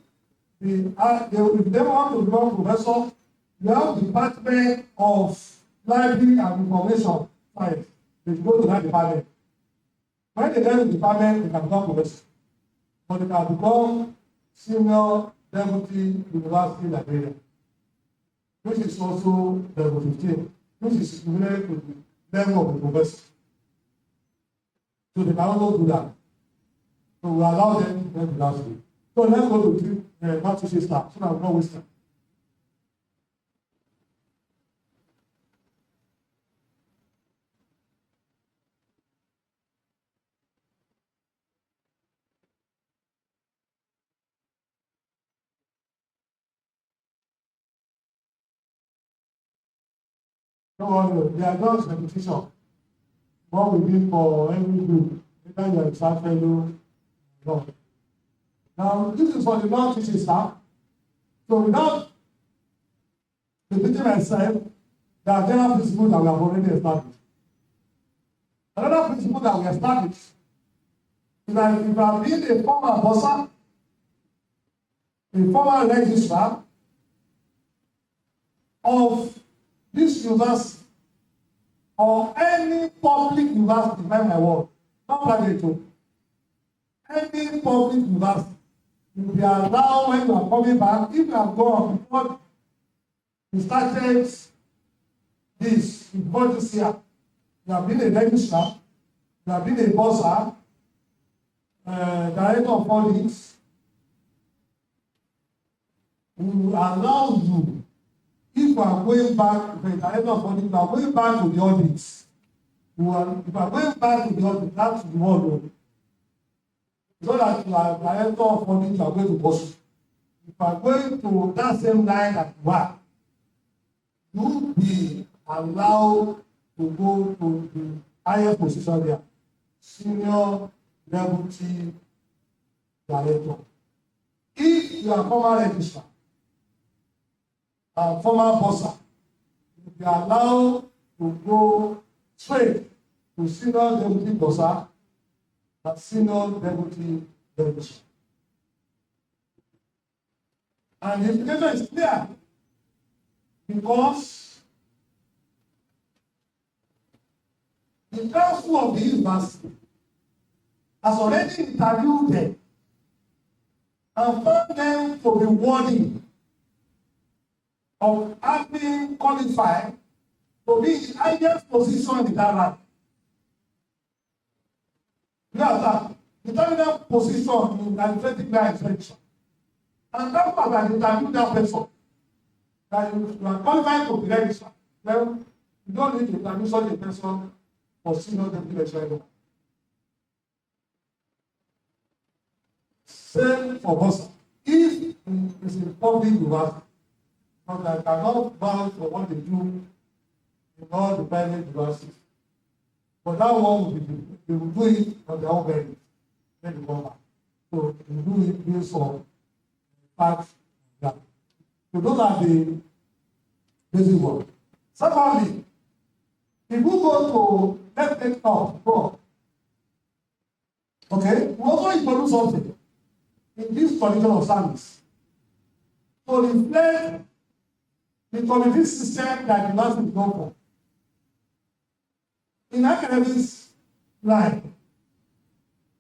if they want to become professor, you have department of library and information science. They should go to that department. When they get to the department, they can become professor. But they can become senior deputy university librarian, which is also level 15, which is related to the level of the professor. So they can also do that. So we allow them to get to that stage. So let's go to not to say start, so that we don't waste time. Don't worry, they are just repetition. What we did for every group, whether you are a staff fellow, no. Now, this is for the non-teaching staff. So without repeating myself, there are general principles that we have already established. Another principle that we established is that if you have been a former bossa, a former registrar of this university or any public university, by my word, not private too, any public university, you will be allowed when you are coming back, if you have gone before you started this, before this year, you have been a registrar, you have been a bossa, director of audits, we will allow you, if you are going back, the director of audit, you are going back to the audits. If you are going back to the audit, that's the word. So that you are director of audit, you are going to boss. If you are going to that same line that you are, you will be allowed to go to the highest position there, senior deputy director. If you are former registrar, former bossa, you will be allowed to go straight to senior deputy bossa and senior deputy registrar. And the implication is clear because the council of the university has already interviewed them and found them to be worthy of having qualified to be in the highest position in that rank. You understand? The terminal position in administrative line selection. And that was an interview that person that you are qualified to be registered. Then you don't need to interview such a person for senior deputy lecturer. Same for bossa. If it's a public university, but I cannot vouch for what they do in all the private universities. But that one will be, they will do it on their own merit. Then they come back. So they do it based on facts. Yeah. So those are the basic ones. Secondly, if we go to let's take up, go. Okay, we also introduce something in this condition of service to reflect the committee system that the last is known for. In academics line,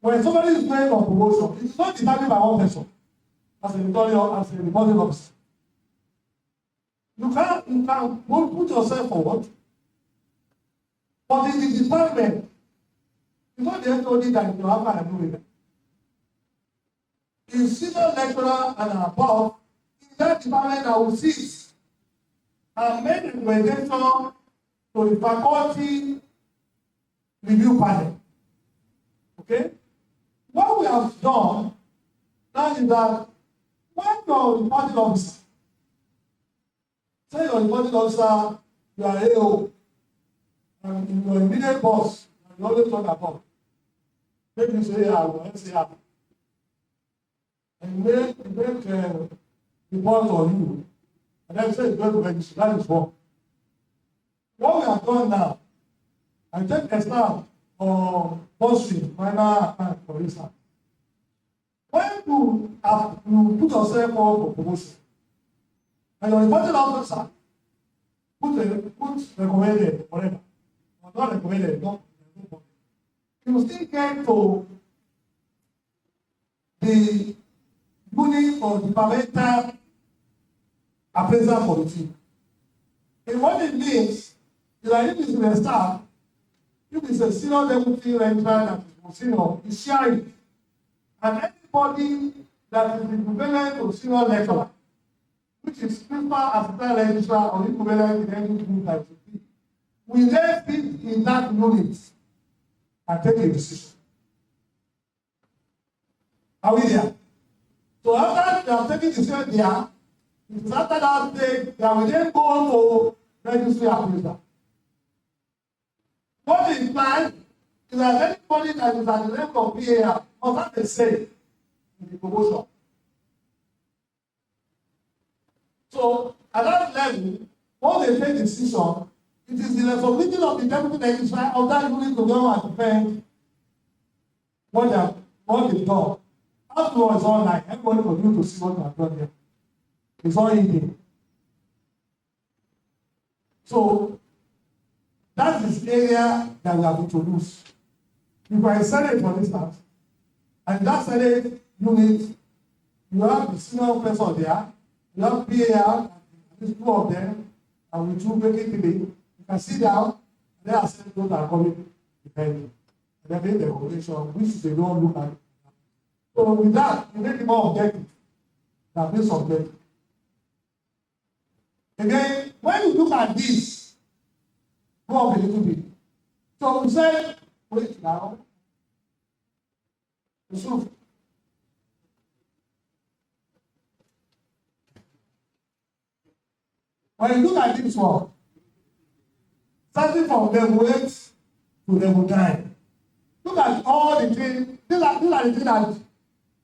when somebody is going on promotion, it's not determined by one person as a reporting officer. You can put yourself forward, but in the department, it's not the HOD that you have to do with it. The senior lecturer and above, in that department that will sit and make recommendation to the faculty review panel. Okay? What we have done now is that when your reporting officer, say your reporting officer, you are AO, and your immediate boss, and you always talk about, Make you say, I will say, and make report on you. And then say, go to register. That is wrong. What we have done now, I take exam or bursary, final account, for instance. When you put yourself up for promotion, and your reporting officer put recommended, whatever, or not recommended, not you still get to the unit or departmental appraisal committee. And what it means is that if it's a staff, if it's a senior deputy registrar that is senior, is sharing. And anybody that is equivalent to senior lecturer, which is principal assistant registrar or equivalent in any group that it should be, will then fit in that unit and take a decision. Are we there? So after they have taken decision there, it is after that stage that we then go on to registry appraiser. What it implies is that anybody that is at the level of PAR must have a say in the promotion. So at that level, once they take decision, it is the responsibility of the deputy registrar of that unit to go and defend what they've done. Afterwards, it's online. Everybody will do to see what they have done there. It's all in there. So that is the area that we have introduced. If I Senate, for instance, and that Senate unit, you have the senior person there, you have PAR, at least two of them, and we two making three. You can sit down, and then accept those that are coming depending. And then make the recommendation, which they don't look at. So with that, you make it more objective than being subjective. Again, when you look at this, go up a little bit. So we say, wait now. So, when you look at this one, starting from level 8 to level 9, look at all the things, these are the things that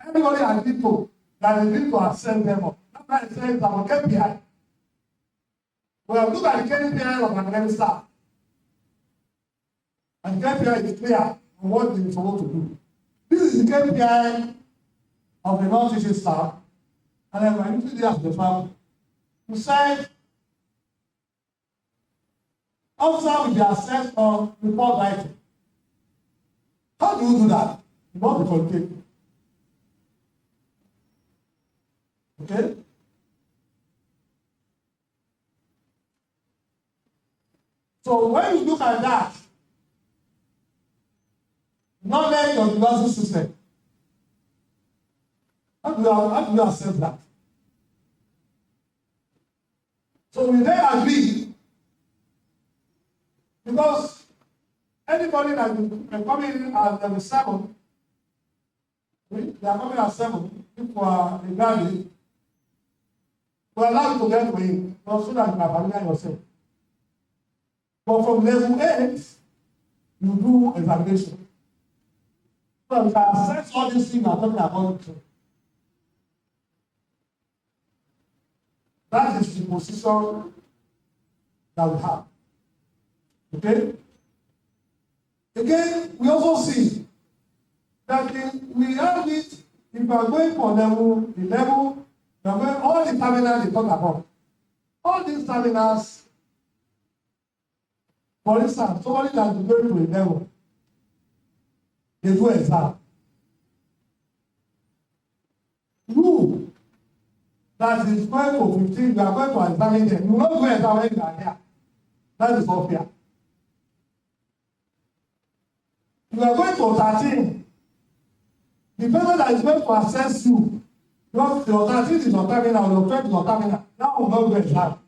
everybody has been told that they need to accept them up. That's why it says our KPI. Well, look at the KPI of academic staff. And KPI is clear on what they are supposed to do. This is the KPI of the non-teaching staff. And then when you see this the family, you said, officer will be assessed on report writing. How do you do that? You must be qualitative. Okay? So when you look at that, knowledge of the university system, how do you accept that? So we then agree, because anybody that is coming in at level 7, they are coming at 7, if we are a graduate, we allow you to get away, so that you can familiar yourself. But from level 8, you do examination. So you can assess all these things I'm talking about. That is the position that we have. Okay? Again, we also see that we have it, if we are going for level, we are going all the terminals they talk about. All these terminals, for instance, somebody that is going to a level, they do exam. You that is going for 15, you are going to examine them. You will not go exam when you are here. That is not fair. You are going to 13. The person that is going to assess you, your 13 is your terminal, your 12 is your terminal. That will not go exam.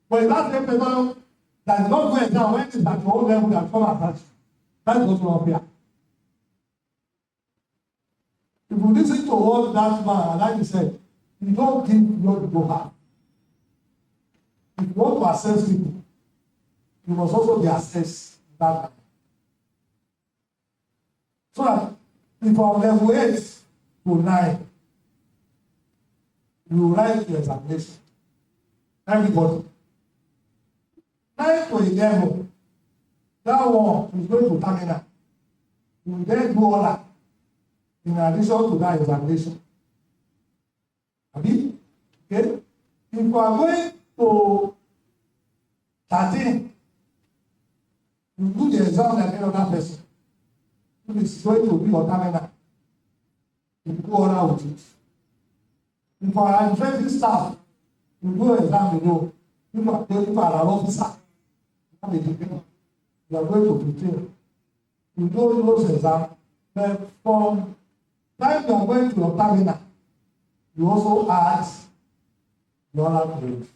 But if that same person that is not going exam when it is at your own level that come assess you, that is also not fair. If you listen to what that man, like he said, you don't give what you don't have. If you want to assess people, you must also be assessed that way. So that If from level 8 to 9, you write the examination. Everybody. 9 to 11, that one is going to terminal. You then do all that in addition to that examination. Okay? If you are going to 13, you do the exam like any other person. If it's going to be your terminal, you go on with it. If you are advising staff, you do exam below. If you are an officer, you have a degree, you are going to prepare. You do those exams, but from time you are going to your terminal, you also add your other grade.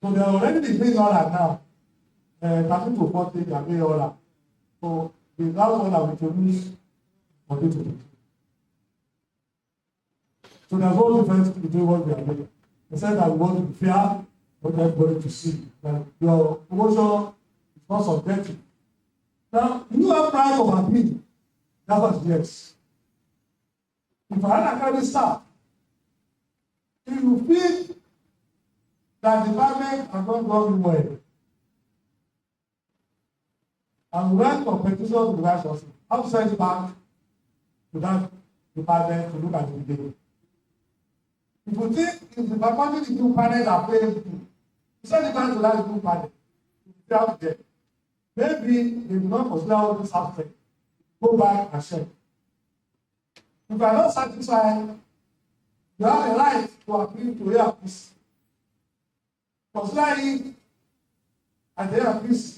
So they are already between all that now. 30 to 40, they are paying all that. So the last one that we produce for you to do. So there's no difference between what we are doing. Except that we want to be fair, want everybody to see that your promotion is not subjective. Now, you have right of appeal. That's what it is. If I had a academic staff, if you feel that the department has not done well, and we write competition to the Vice-Chancellor, how to send it back to that department to look at the data. If you think if the faculty review panel are paying you, send it back to that review panel. If you have there, maybe they do not consider all this aspect. Go back and check. If you are not satisfied, you have a right to appeal to ARPC. Consider it at the ARPC.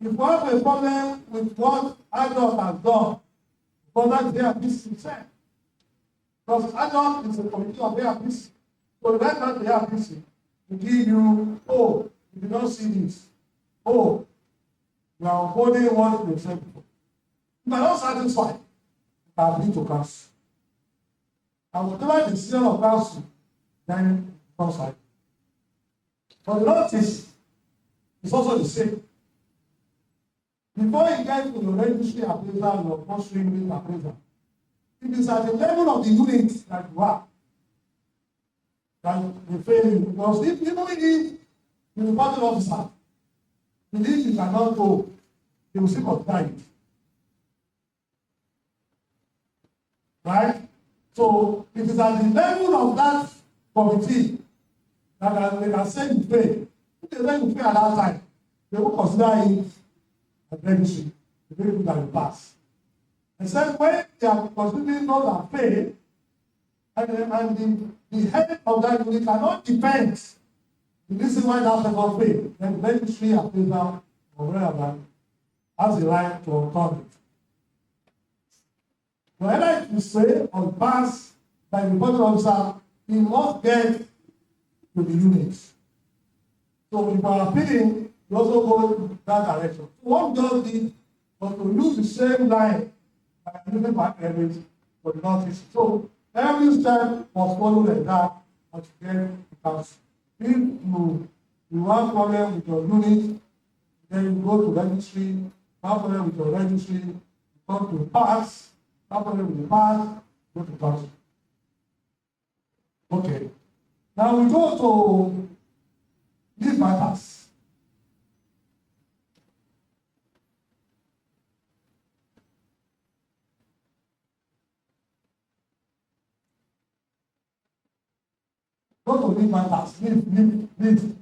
If you have a problem with what adult has done, contact the ARPC himself. Because adult is a committee of ARPC. So right now the ARPC will give you, oh, you did not see this. Oh, you are holding what you said before. If you are not satisfied, you can appeal to council. And whatever decision of council, then comes out. For the notice, it's also the same. Before you get to your registry appraisal, your post-unit appraisal, it is at the level of the unit that you are that you fail. Because if even if the reporting officer believes you cannot go, they will still consider it. Right? So it is at the level of that committee that they can say you fail. If they say you fail at that time, they will consider it a registry, the very good that you pass. Except when they are considering those that fail, and the head of that unit cannot defend the reason why that person failed, then the registry appraiser or wherever has the right to return it. Whenever it is fail or pass by the reporting officer, he must get to the unit. So if you are appealing, you also go that direction. So what does it was to use the same line by using back areas for the notice. So every step was followed like that and to get the council. If you have problem with your unit, then you go to registry, have problem with your registry, you come to pass, have problem with the pass, go to council. Okay. Now we go to these matters. Go to leave matters. Leave.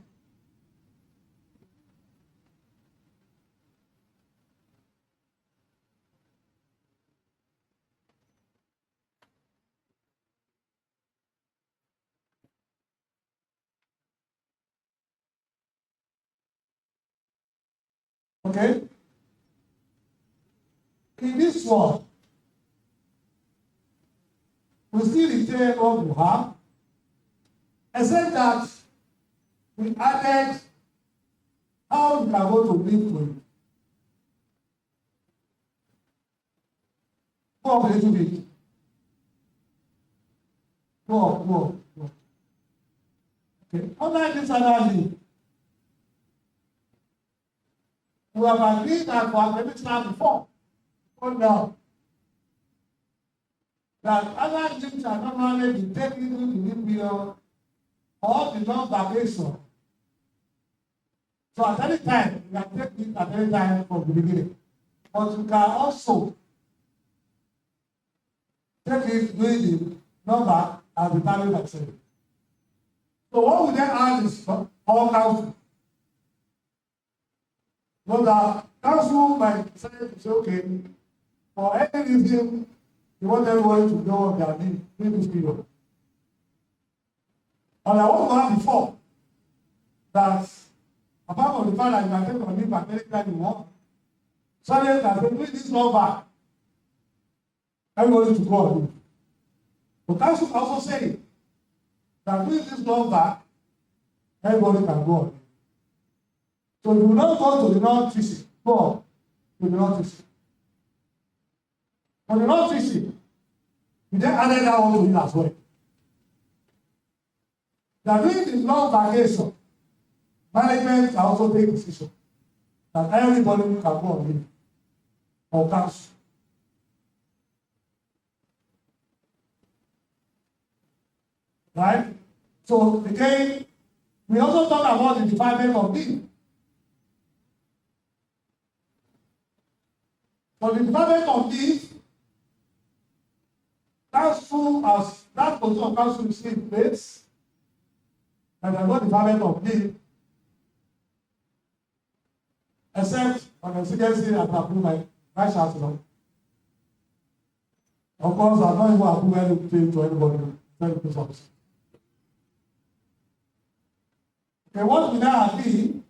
Okay? In this one, we still retain what we have, except that we added how we are going to live to it. Go up a little bit. Go up. Okay. Unlike this other leave, We have agreed that for academic before now, that other things are normally be taken into the period or the non-vacation. So at any time, you can take it at any time from the beginning. But you can also take it during the number as determined by Senate. So what we then add is our council. So the council might say, okay, for any reason, you want everybody to know what they are doing during this period. And I want to add before that apart from the fact that you can take on leave at any time you want, Senate can say, please this number, everybody to go on leave. The council can also say that doing this number, everybody can go on leave. So you will not go to the non-teaching, go on to the non-teaching. For the non-teaching, you then added that one to it as well. That during the long vacation, management can also take decision that everybody can go on leave or cancel. Right? So again, we also talk about the department of leave. For the department of leave, council as that position of council is still in place, and there's no department of leave, except on the exigency as approved by Vice-Chancellor. Of course, I'm not even approved anything to anybody, tell the officer. Okay, what we now agree,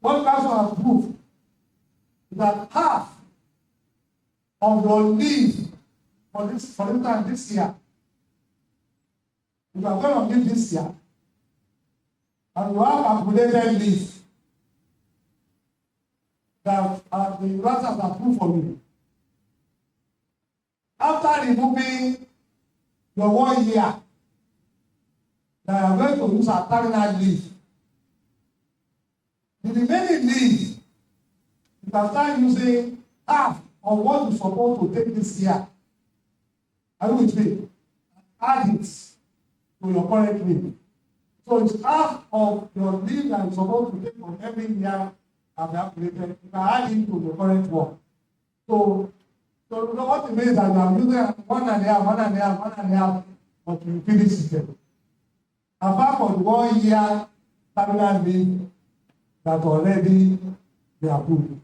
what council approved, is that half of your leave for this time this year, if you are going on leave this year, and you have accumulated leave that the grant has approved for you, after removing your 1 year that you are going to use as terminal leave, the remaining leave, you can start using half of what you're supposed to take this year. Are you with me? Add it to your current leave. So it's half of your leave that you're supposed to take from every year and be calculated. You can add it to the current one. So you know what it means that you are using 1.5, but you finish it. Apart from the 1 year terminal leave that already they approved.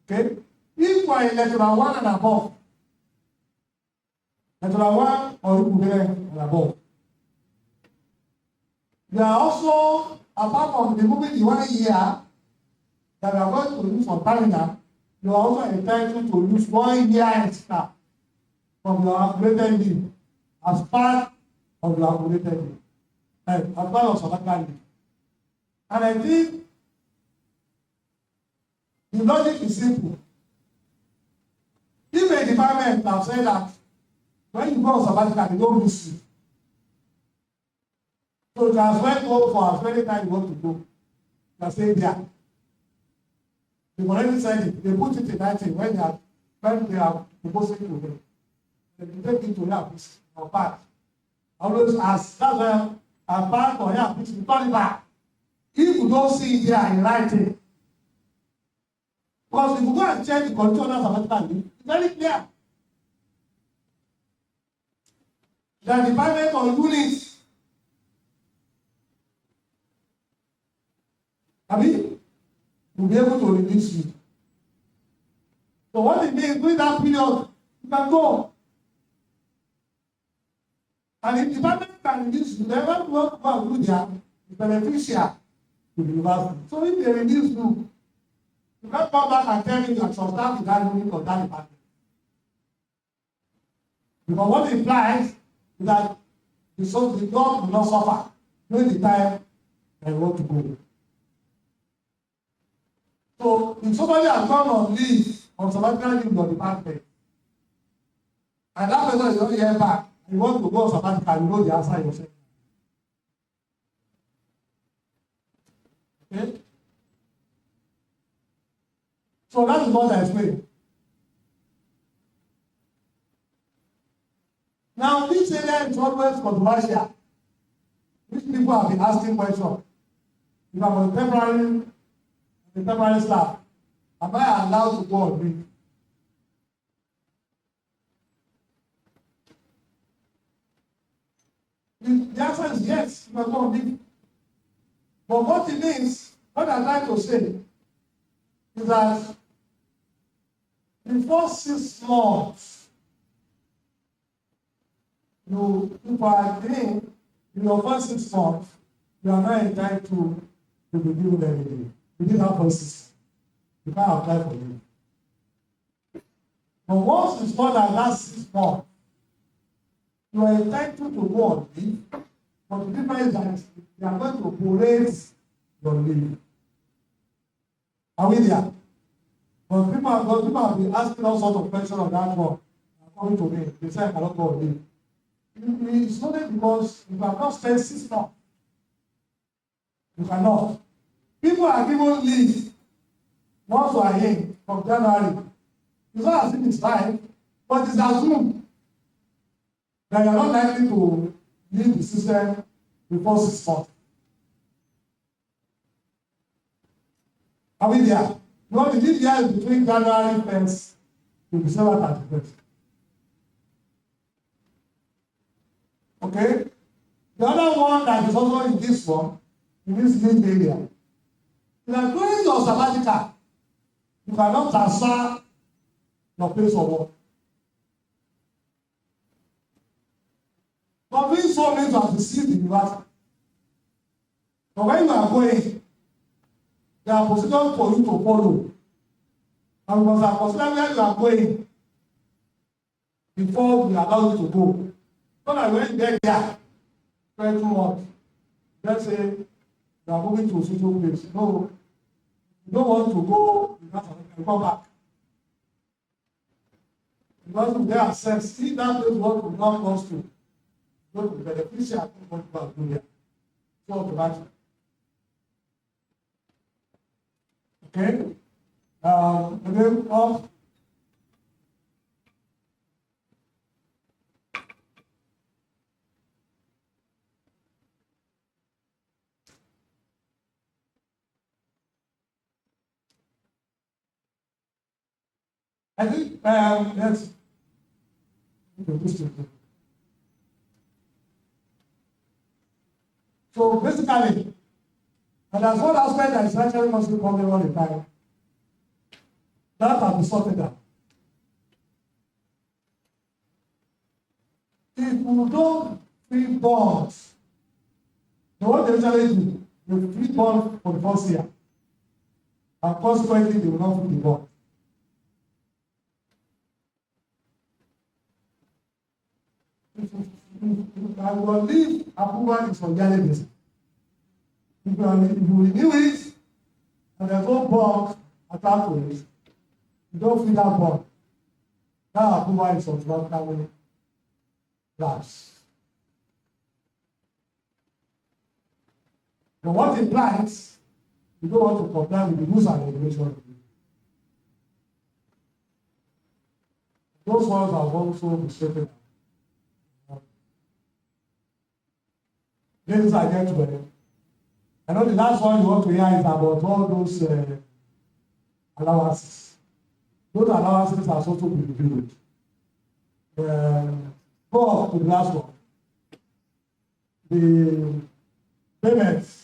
Okay? If you are in level 1 and above, level 1 or equal and above, you are also, apart from removing the 1 year that you are going to use for terminal, you are also entitled to use 1 year extra from your accumulated leave as part of your accumulated leave, as part of sabbatical leave. And I think the logic is simple. If a department have said that when you go on sabbatical, you don't miss you. So you can as well go for as many times you want to go. You can stay there. They've already said it. They put it in writing when they are proposing to them. They take it to your office or part. Always ask. That's why a part or your office, you turn it back. If you don't see it there in writing, because if you go and check the condition of sabbatical leave, it's very clear. The department or units, will be able to release you. So what it means, during that period, you can go. And if the department can release you, then when you want to go and do their beneficial to the university. So if they release you, you can't come back and tell me that some staff is that unit or that department. Because what it implies is that the job will not suffer during the time they want to go. So if somebody has gone on leave, on sabbatical leave in your department, and that person is not here back, and you want to go on sabbatical, you know the answer yourself. Okay? So that is what I explained. Now, this area is always controversial. Which people have been asking questions. If I'm on the temporary staff, am I allowed to go on leave? The answer is yes, you can go on leave. But what it means, what I'm trying to say, is that the first 6 months, if I think in your first 6 months, you are not entitled to be given anything. You didn't have first 6 months. You can't apply for it. But once it's more than that 6 months, you are entitled to go on leave, but the difference is that they are going to prorate your leave. Are we there? But people have been asking all sorts of questions on that one. According to me, they say I cannot go on leave. It's only because you have not spent 6 months. You cannot. People are given leave once you are in from January. It's not as if it's live, but it's assumed that you are not likely to leave the system before 6 months. Are we there? Because the leave year is between January 1st to December 31st. Okay? The other one that is also in this one, in this leave area, is that during your sabbatical, you cannot transfer your place of work. But doing so means you have received the university. But when you are going, there are procedures for you to follow. And we must consider where you are going before we allow you to go. So that when you get there, 22 months, let's say you are moving to a suitable place. No, you don't want to go, you come back. Because if they are assess, see that place what will not cost you. Go to the beneficiary of what you are doing here. So automatic. Okay? The name of I think yes. So basically, and there's one aspect that is actually must be covered all the time. That has been sorted out. If you don't fill bonds, what they usually do, they fill bond for the first year. And consequently, they will not fill the bond. I will leave approval is on yearly basis. If you renew it, and there's no bond attached to it, you don't fill that bond. That approval is automatically lapsed. But what implies you don't want to comply with the rules and regulations. Those ones have also been straightened out. Ladies and gentlemen, I know the last one you want to hear is about all those allowances. Those allowances are also been reviewed. Go up to the last one. The payments.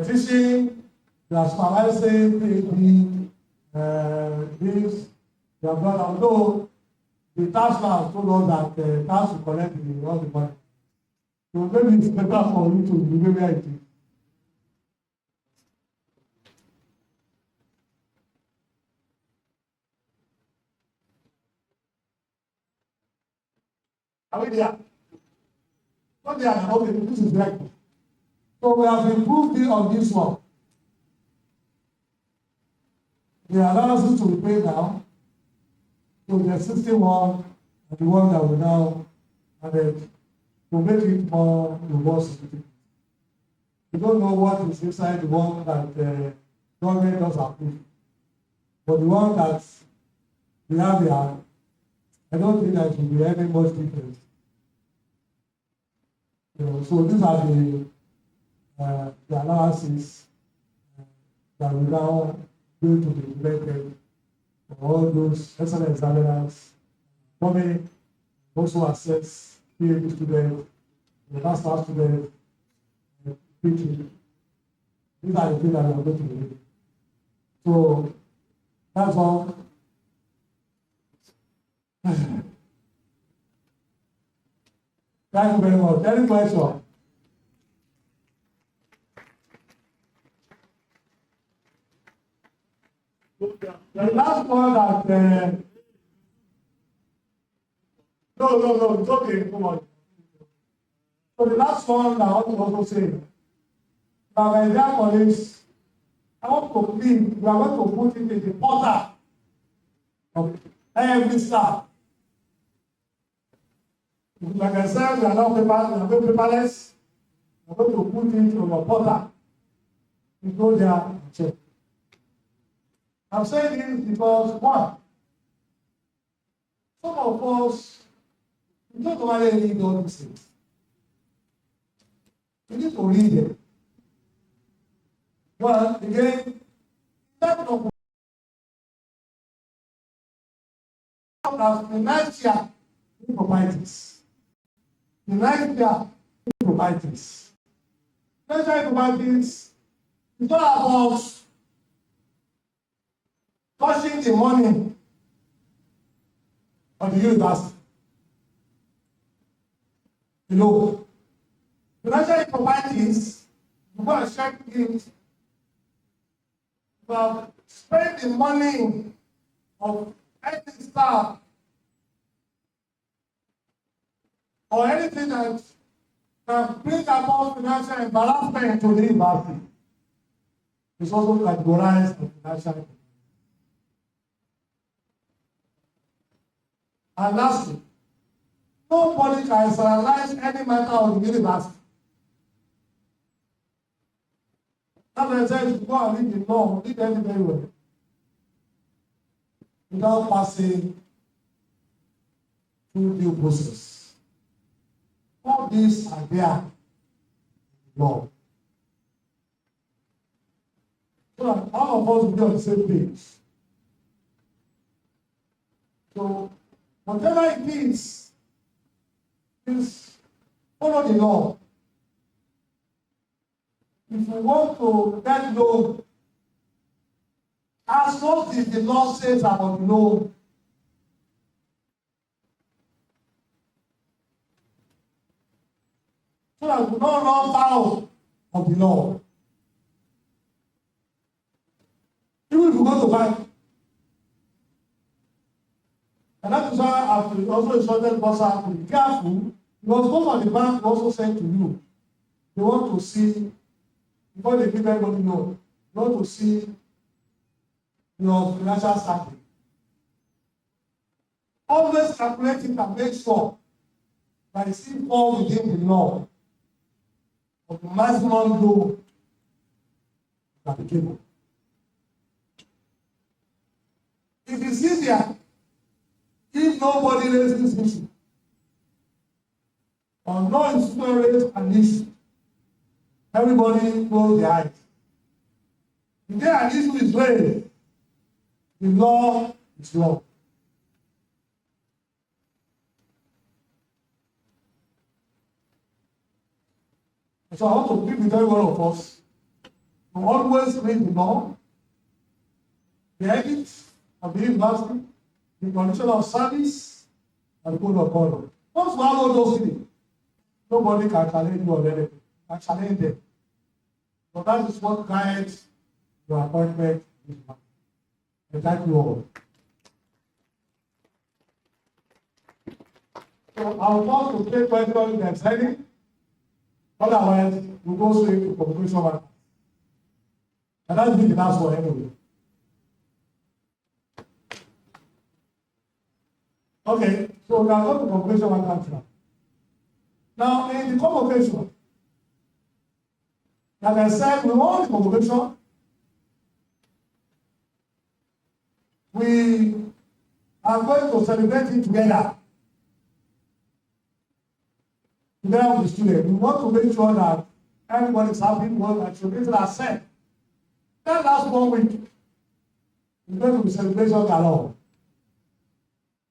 Teaching, the supervising, this, they have done, although the tax man told us that tax will collect all the money. So maybe it's better for you to remain where it is. Are we there? Not there, okay, this is right. So we have improved it on this one. The allowances to be paid now, so the 61 and the one that we now added to make it more robust. We don't know what is inside the one that the government does approve. But the one that we have here, I don't think that will be any much different. So these are the allowances that we now going to be implemented for all those excellent examiners, coming also assess PhD students, the master students, PhD. These are the things that we are going to do. So that's all. Thank you very much. Any question? The last one that no, it's okay. Come on. So the last one that I want to also say, my dear colleagues, I want to clean. We are going to put it in the portal of every staff. Like I said, we are not paperless. We are going to put it in your portal. You go there and check. I'm saying this because, one, some of us, we don't normally read all these things. We need to read them. One, again, that of financial improprieties. Financial improprieties. Financial improprieties is not about touching the money of the university. Financial improprieties, you go and check it, but spend the money of any staff or anything that can bring about financial embarrassment to the university is also categorized as financial impropriety. And lastly, nobody can analyze any matter of the university. As I said, if you go and read the law, read it very well. Without passing through due process. All these are there in the law. So that all of us will be on the same page. So whatever it is follow the law. If you want to get loan, as long as the law says about the loan, so that we do not run foul of the law. Even if you go to bank, and that is why I've also instructed the person to be careful, because most of the bank also said to you, they want to see, before they give everybody know, they want to see your financial standing. Always calculate it and make sure that it still fall within the law of the maximum loan applicable. If it's easier, if nobody raises this issue, or no institution raises an issue, everybody close their eyes. If there an issue is raised, the law is law. So I want to plead with every one of us to always read the law, the ethics of the university, the condition of service, and the code of conduct. Once we have all those things, nobody can challenge you on anything. Can challenge them. But that is what guides your appointment this month. And thank you all. So I will want to take questions in the setting. Otherwise, we'll go straight to conclusion matters. And that's the last one anyway. Okay, so we are going to conclusion matters now. Now, in the convocation, like I said, we want the convocation we are going to celebrate it together with the students. We want to make sure that everybody is happy, and children are safe. That last 1 week, we're going to be celebration galore.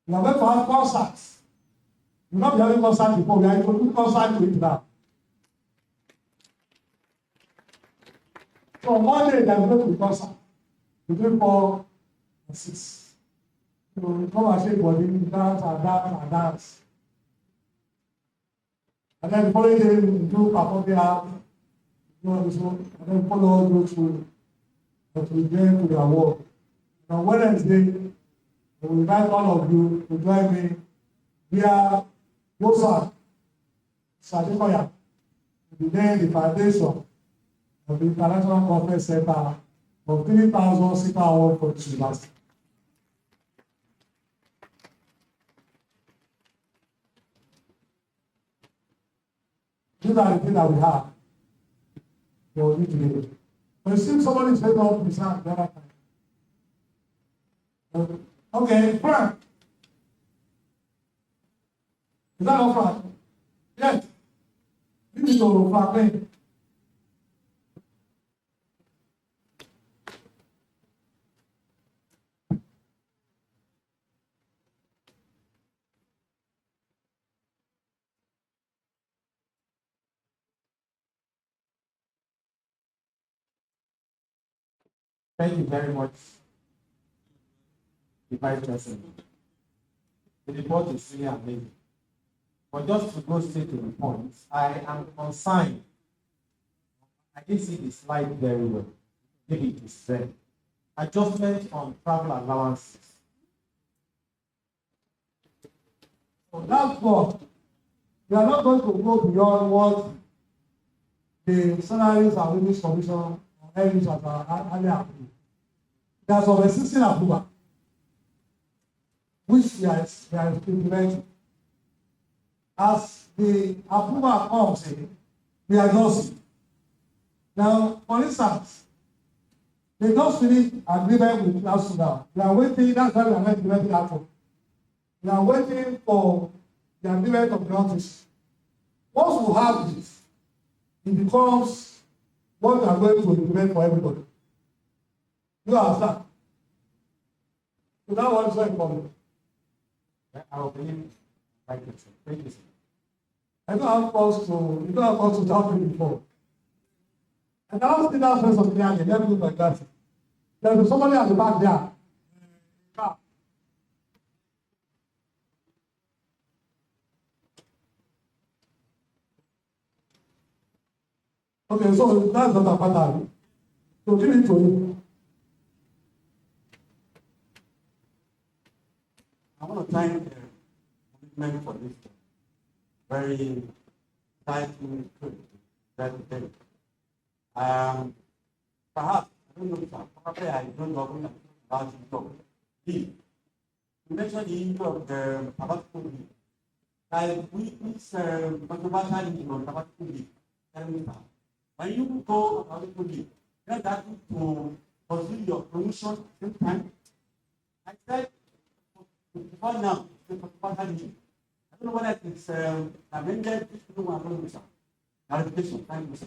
We are going to have concerts. We're not having concerts before, we are introducing concerts to it now. So on Monday, there is going to be concert between 4 and 6. So we come and shake body, dance and dance and dance. And then the following day, we do performing art, and then follow all those who get to their work. And on Wednesday, we will invite all of you to join me via Yosan, Sadekoya, to begin the foundation of the International Conference Center of 3,000 Super Award for this university. These are the things that we have for you today. But you see somebody is going to his hand the other time. Okay, Frank. Is that all Frank? Yes. You need to Frank. Thank you very much, the Vice-Chancellor. The report is really amazing. But just to go straight to the point, I am concerned. I didn't see the slide very well. Maybe it is there. Adjustment on travel allowances. So that's what we are not going to go beyond what the salaries and wages commission or areas that are earlier approved. There are some existing approval which we are implementing. As the approval comes in, we adjust it. Now, for instance, they just finished agreement with Council now. We are waiting, that's why we are not implementing that one. We are waiting for the agreement of the office. Once we have this, it becomes what we are going to implement for everybody. You understand? So that one is very important. I will believe like it. Thank you, sir. I don't have cause to talk to you before. And I was in that place of the area, let me look like that. There's somebody at the back there. Okay, so that's not a pattern. So give it to him. I want to thank the commitment for this very exciting that day. Perhaps, I don't know, probably I don't know about it. You mentioned the issue of the sabbatical leave. Like, which controversial issue on sabbatical leave? Tell me that. When you go on sabbatical leave, you're that to pursue your promotion at the same time. I said, before now, it's a controversial issue. I don't know whether it's amended, this people want to follow this. Clarification, thank you, sir.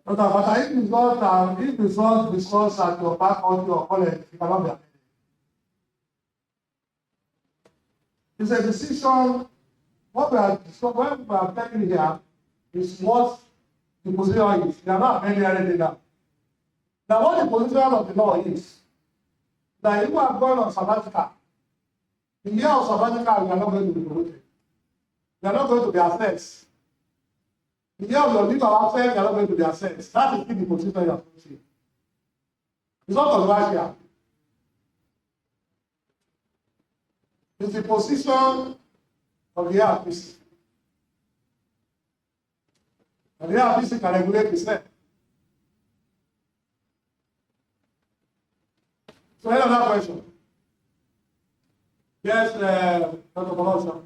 But if it's not discussed at your faculty or college, it cannot be amended. It's a decision. What we are taking here is what the position is. They are not amending anything now. Now, what the position of the law is, that if you are going on sabbatical, the year of sabbatical, you are not going to be promoted. You are not going to be assessed. The year of your leave of absence, you are not going to be assessed. That is the position you are taking. It's not controversial. It's the position of the RPC. And the RPC can regulate itself. So, any other question? Yes, Dr. Bolosha.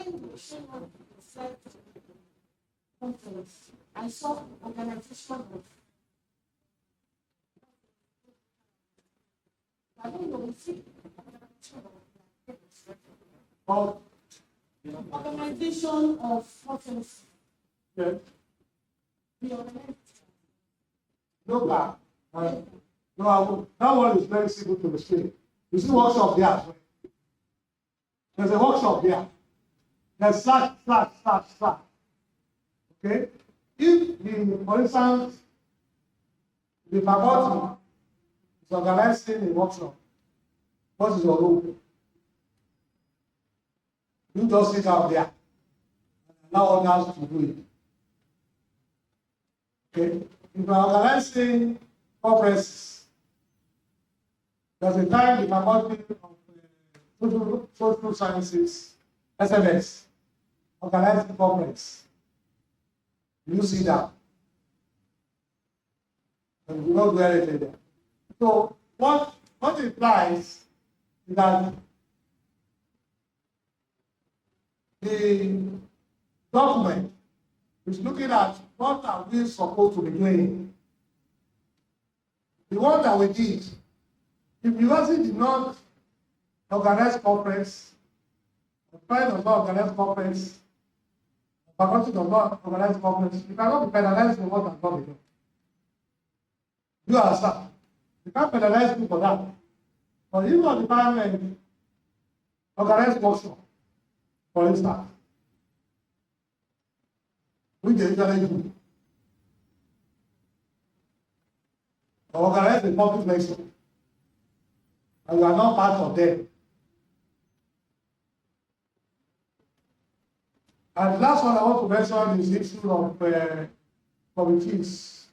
when you show up yourself conference, I saw organization of I don't know, we see But, organization of conference. yeah, We organize. look at, no, that one is very simple to explain. You see workshop there as well. There's a workshop there. There's slash. Okay? If for instance, the faculty is organizing a workshop, what is your role? You just sit out there and allow others to do it. Okay? If you are organizing conferences, there's a time the faculty of social sciences, SMS, organizing conference. You see that. And you don't do anything there. So what implies is that the document is looking at what are we supposed to be doing. The one that we did, if university did not organize conference, the private does not organize conference, the faculty does not organize conference, you cannot be penalized for what has not been done. You understand? You can't penalize me for that. But if your department organize workshop, for instance, which they usually do, or organize a public lecture, and you are not part of them. And the last one I want to mention is the issue of committees.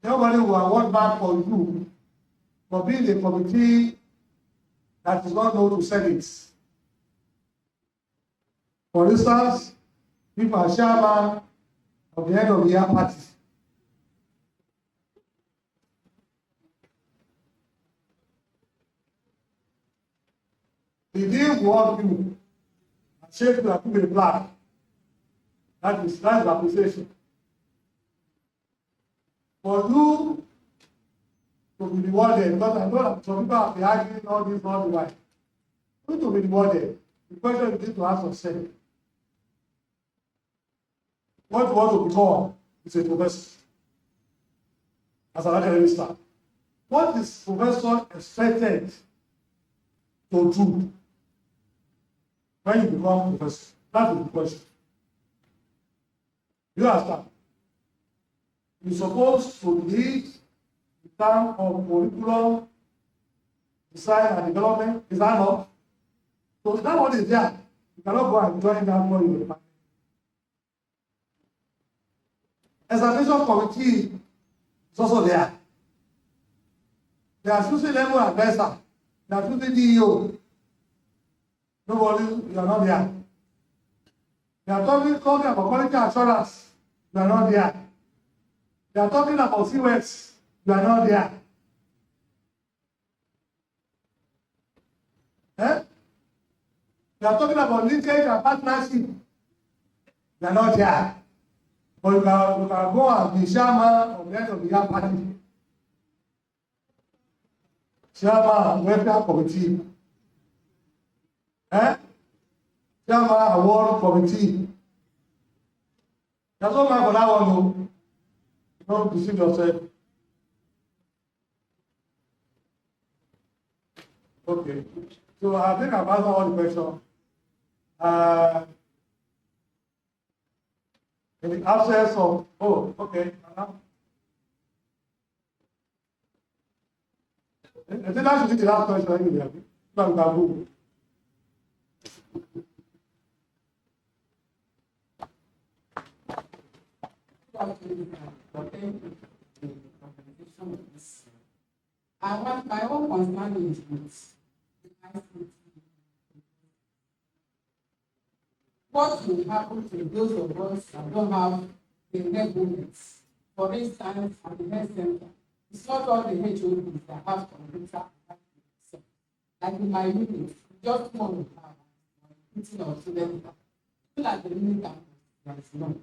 Nobody will award back for you for being a committee that is not known to Senate. For instance, if a chairman of the end of the year party, he didn't want you and shake you and put a flag. That's the appreciation. For you to be rewarded, because I know that some people have been arguing all the while. You to be rewarded. The question you need to ask yourself, what you want to become is a professor as an academic staff. What is professor expected to do when you become professor? That is the question. You understand? You're supposed to lead the term of curriculum, design and development. Is that not? So that one is there. You cannot go and join that one in the department. Examination committee is also there. They are choosing level advisor. They are choosing DEO. Nobody, you are not there. They are talking about quality assurance. You are not there. They are talking about CWES. You are not there. Eh? They are talking about linkage and partnership. You are not there. But you can go and be chairman of the end of the year party. Chairman welfare committee. Eh? Chairman award committee. There's no man for that one, no. Don't deceive yourself. Okay. So I think I've answered all the questions. In the absence of, okay. I think that should be the last question anyway. So we can move. My own concern is with what will happen to those of us that don't have the health units? For instance, at the health center, it's not all the HODs that have computer. Like in my unit, just want to have meeting of students. Feel like the new campus, there is none.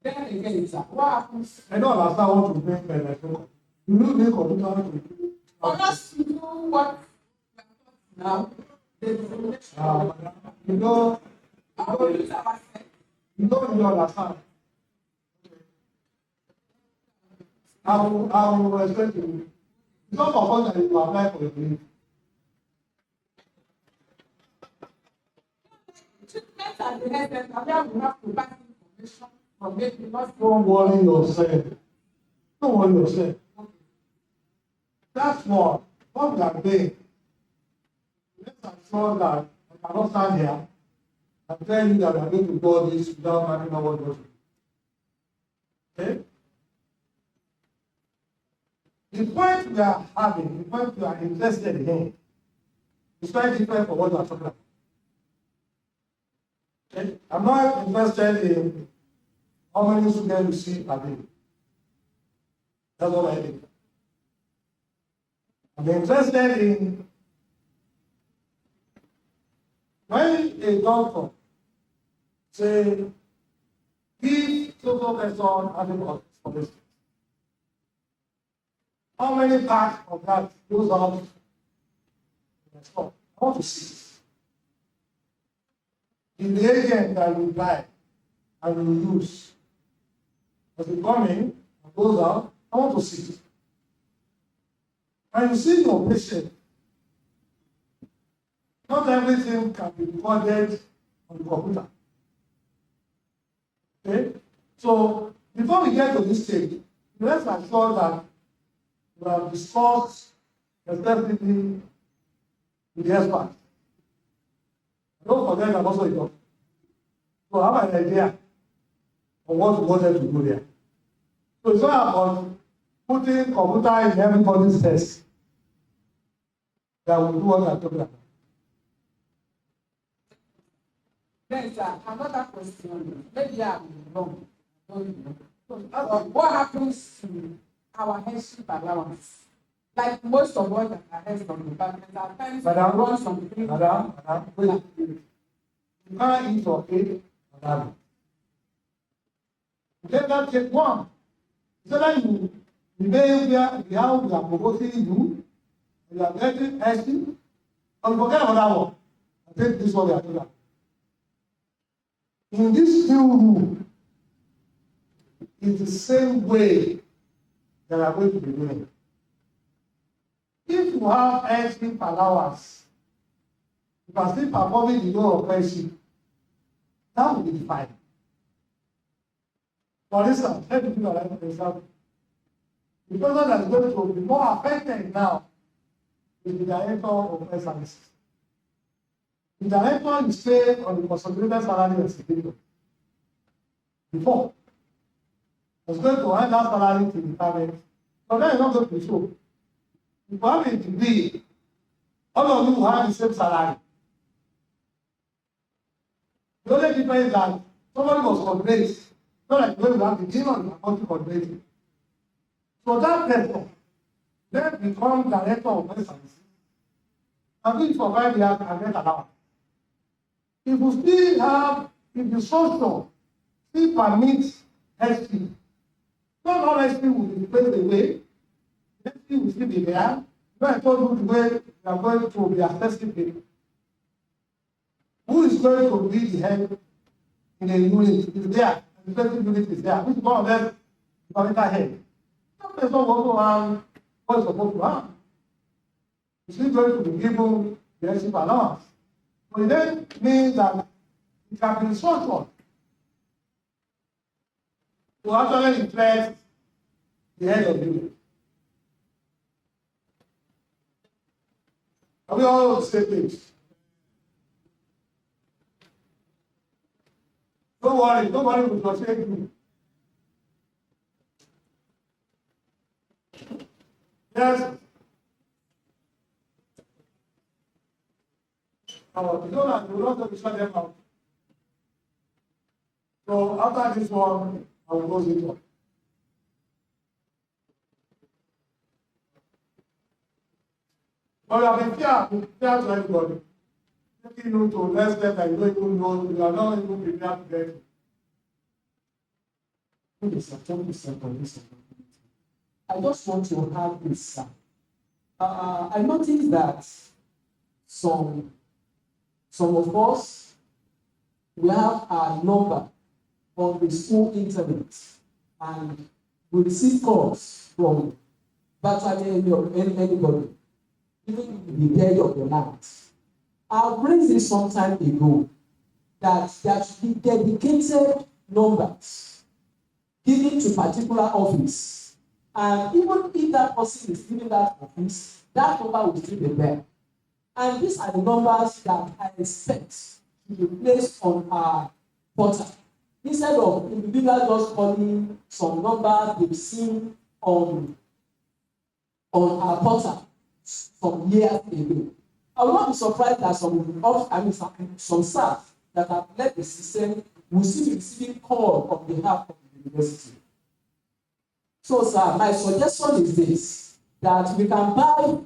Then again, sir, what happens I don't understand what to bring benefit. You need computer to for us to do what we are taught now? The discrimination. you know, How we use ourselves. you don't really understand. I will explain to you. It's not for fun that you apply for a leave. Treatment at the health center where we have to pass information from maybe not Don't worry yourself. Don't worry yourself. That's what we are doing. Let's ensure that I cannot stand here and tell you that we are going to do all this without mapping out what we want to do. Okay? The point we are having, the point we are interested in, is quite different from what we are talking about. Okay? I'm not interested in how many students you see per day. That's what I think. I'm interested in when a doctor say, give so person having hospitalization. How many parts of that goes out? I want to see it. In the agent that you buy and you use, as it comes in and goes out, I want to see it. And you see your patient, not everything can be recorded on the computer. Okay? So before we get to this stage, let's ensure that we have discussed extensively with the experts. Don't forget I'm also a doctor. So I have an idea of what we wanted to do there. So it's not about putting computer in everybody's desk that will do what I'm talking about. Then, sir, another question. Maybe I'm wrong. I don't know. What happens to our headship allowance? Like most of us that are heads from the department, at times we run something. Madam, wait. You can't eat your cake, madam. Let that take one. So that you behavior, how we are promoting you, you are getting headship, and forget about that one. I think this one we are doing. In this new rule, it's the same way that we are going to be doing it. If you have headship allowance, you are still performing the role of headship, that will be fine. For instance, let me give you an example. The person that is going to be more affected now is the director of health services. The director is paid on the consolidated salary of the before. He's going to hand that salary to the parent. So that is not going to show. If you have a degree, all of you will have the same salary. The only difference is that somebody was coordinated, not like when we have the team on the country coordinating. So that person then become director of health services. And do it for 5 years and get allowance. If you still have, if the social still permits SP, not all SP will be paid away. SP will still be there. When I told you the way we are going to be assessing people, who is going to be the head in a unit is there, and the 20 unit is there. Which one of them is the head? That person will also have what is supposed to have. Is still going to be given the SP allowance. But it then means that it can be structured to actually influence the head of the unit. Are we all on the same page? Don't worry, nobody will frustrate you. Yes. You know that you will not have to shut them out. So after this one, I will close it up. But you have been fair to everybody. taking you to next step that you don't even know, you are not even prepared to get to. Please, on this. I just want to have this, sir. I noticed that some of us, we have our number on the school internet, and we receive calls from virtually anybody, even the dead of the land. I raised this some time ago that there should be dedicated numbers given to particular office, and even if that person is given that office, that number will still be there. And these are the numbers that I expect to be placed on our portal, instead of individuals just calling some numbers they've seen on our portal some years ago. I will not be surprised that some staff that have left the system will still be receiving call on behalf of the university. So, sir, my suggestion is this: that we can buy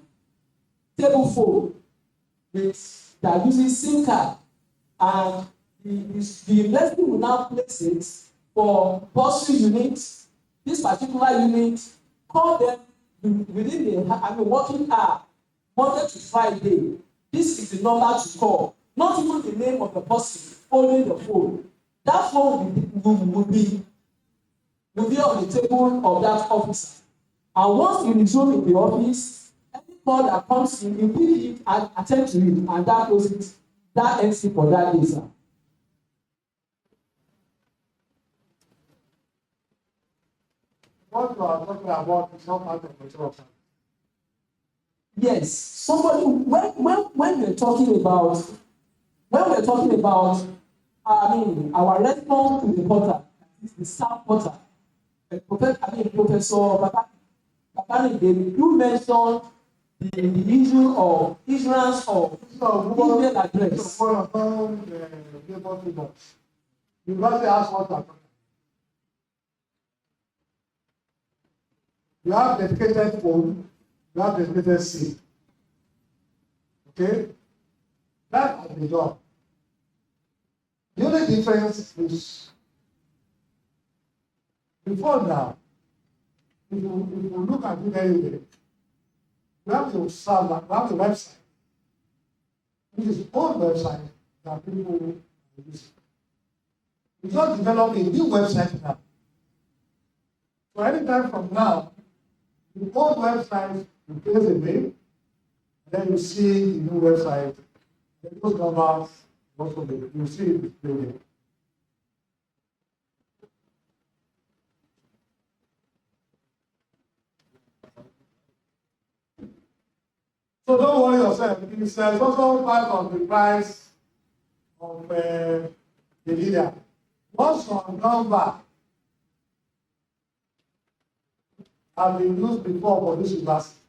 table phone that are using SIM card, and the university will now place it for bursary units. This particular unit, call them within the working hour, Monday to Friday. This is the number to call, not even the name of the person holding the phone. That phone will be on the table of that officer. And once you resume in the office, any call that comes in, you pick it and attend to it, and that goes it. That ends it for that day, sir. What you are talking about is not part of the job. Yes, somebody when we're talking about our response to the portal, the staff portal. Professor Babani, you mentioned the issue of issuance of email address. You must ask what you are talking about. You have dedicated phone, you have dedicated SIM. Okay? That is the job. The only difference is before now, if you look at it very well, we have the server, we have the website, which is old website that people are using. We just developed a new website now. So anytime from now, the old website replace the name, then you see the new website, and those numbers also you see it displayed there. So don't worry yourself. It's also part of the price of the leader. Once your number has been used before for this university,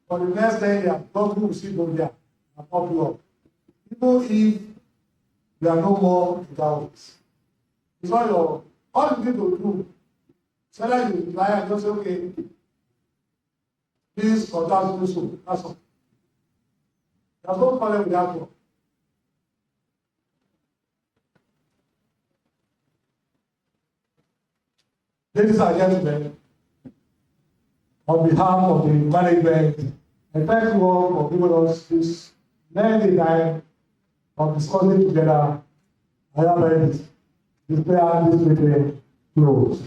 for the next 10 years, God will still go there and pop you up. Even if you are no more in that office. It's all you need to do. Say that you reply and just say, okay, please contact me soon. That's all. There's no problem with that one. Ladies and gentlemen, on behalf of the management, I thank you all for giving us this lengthy time of discussing together. I am ready to declare this meeting closed.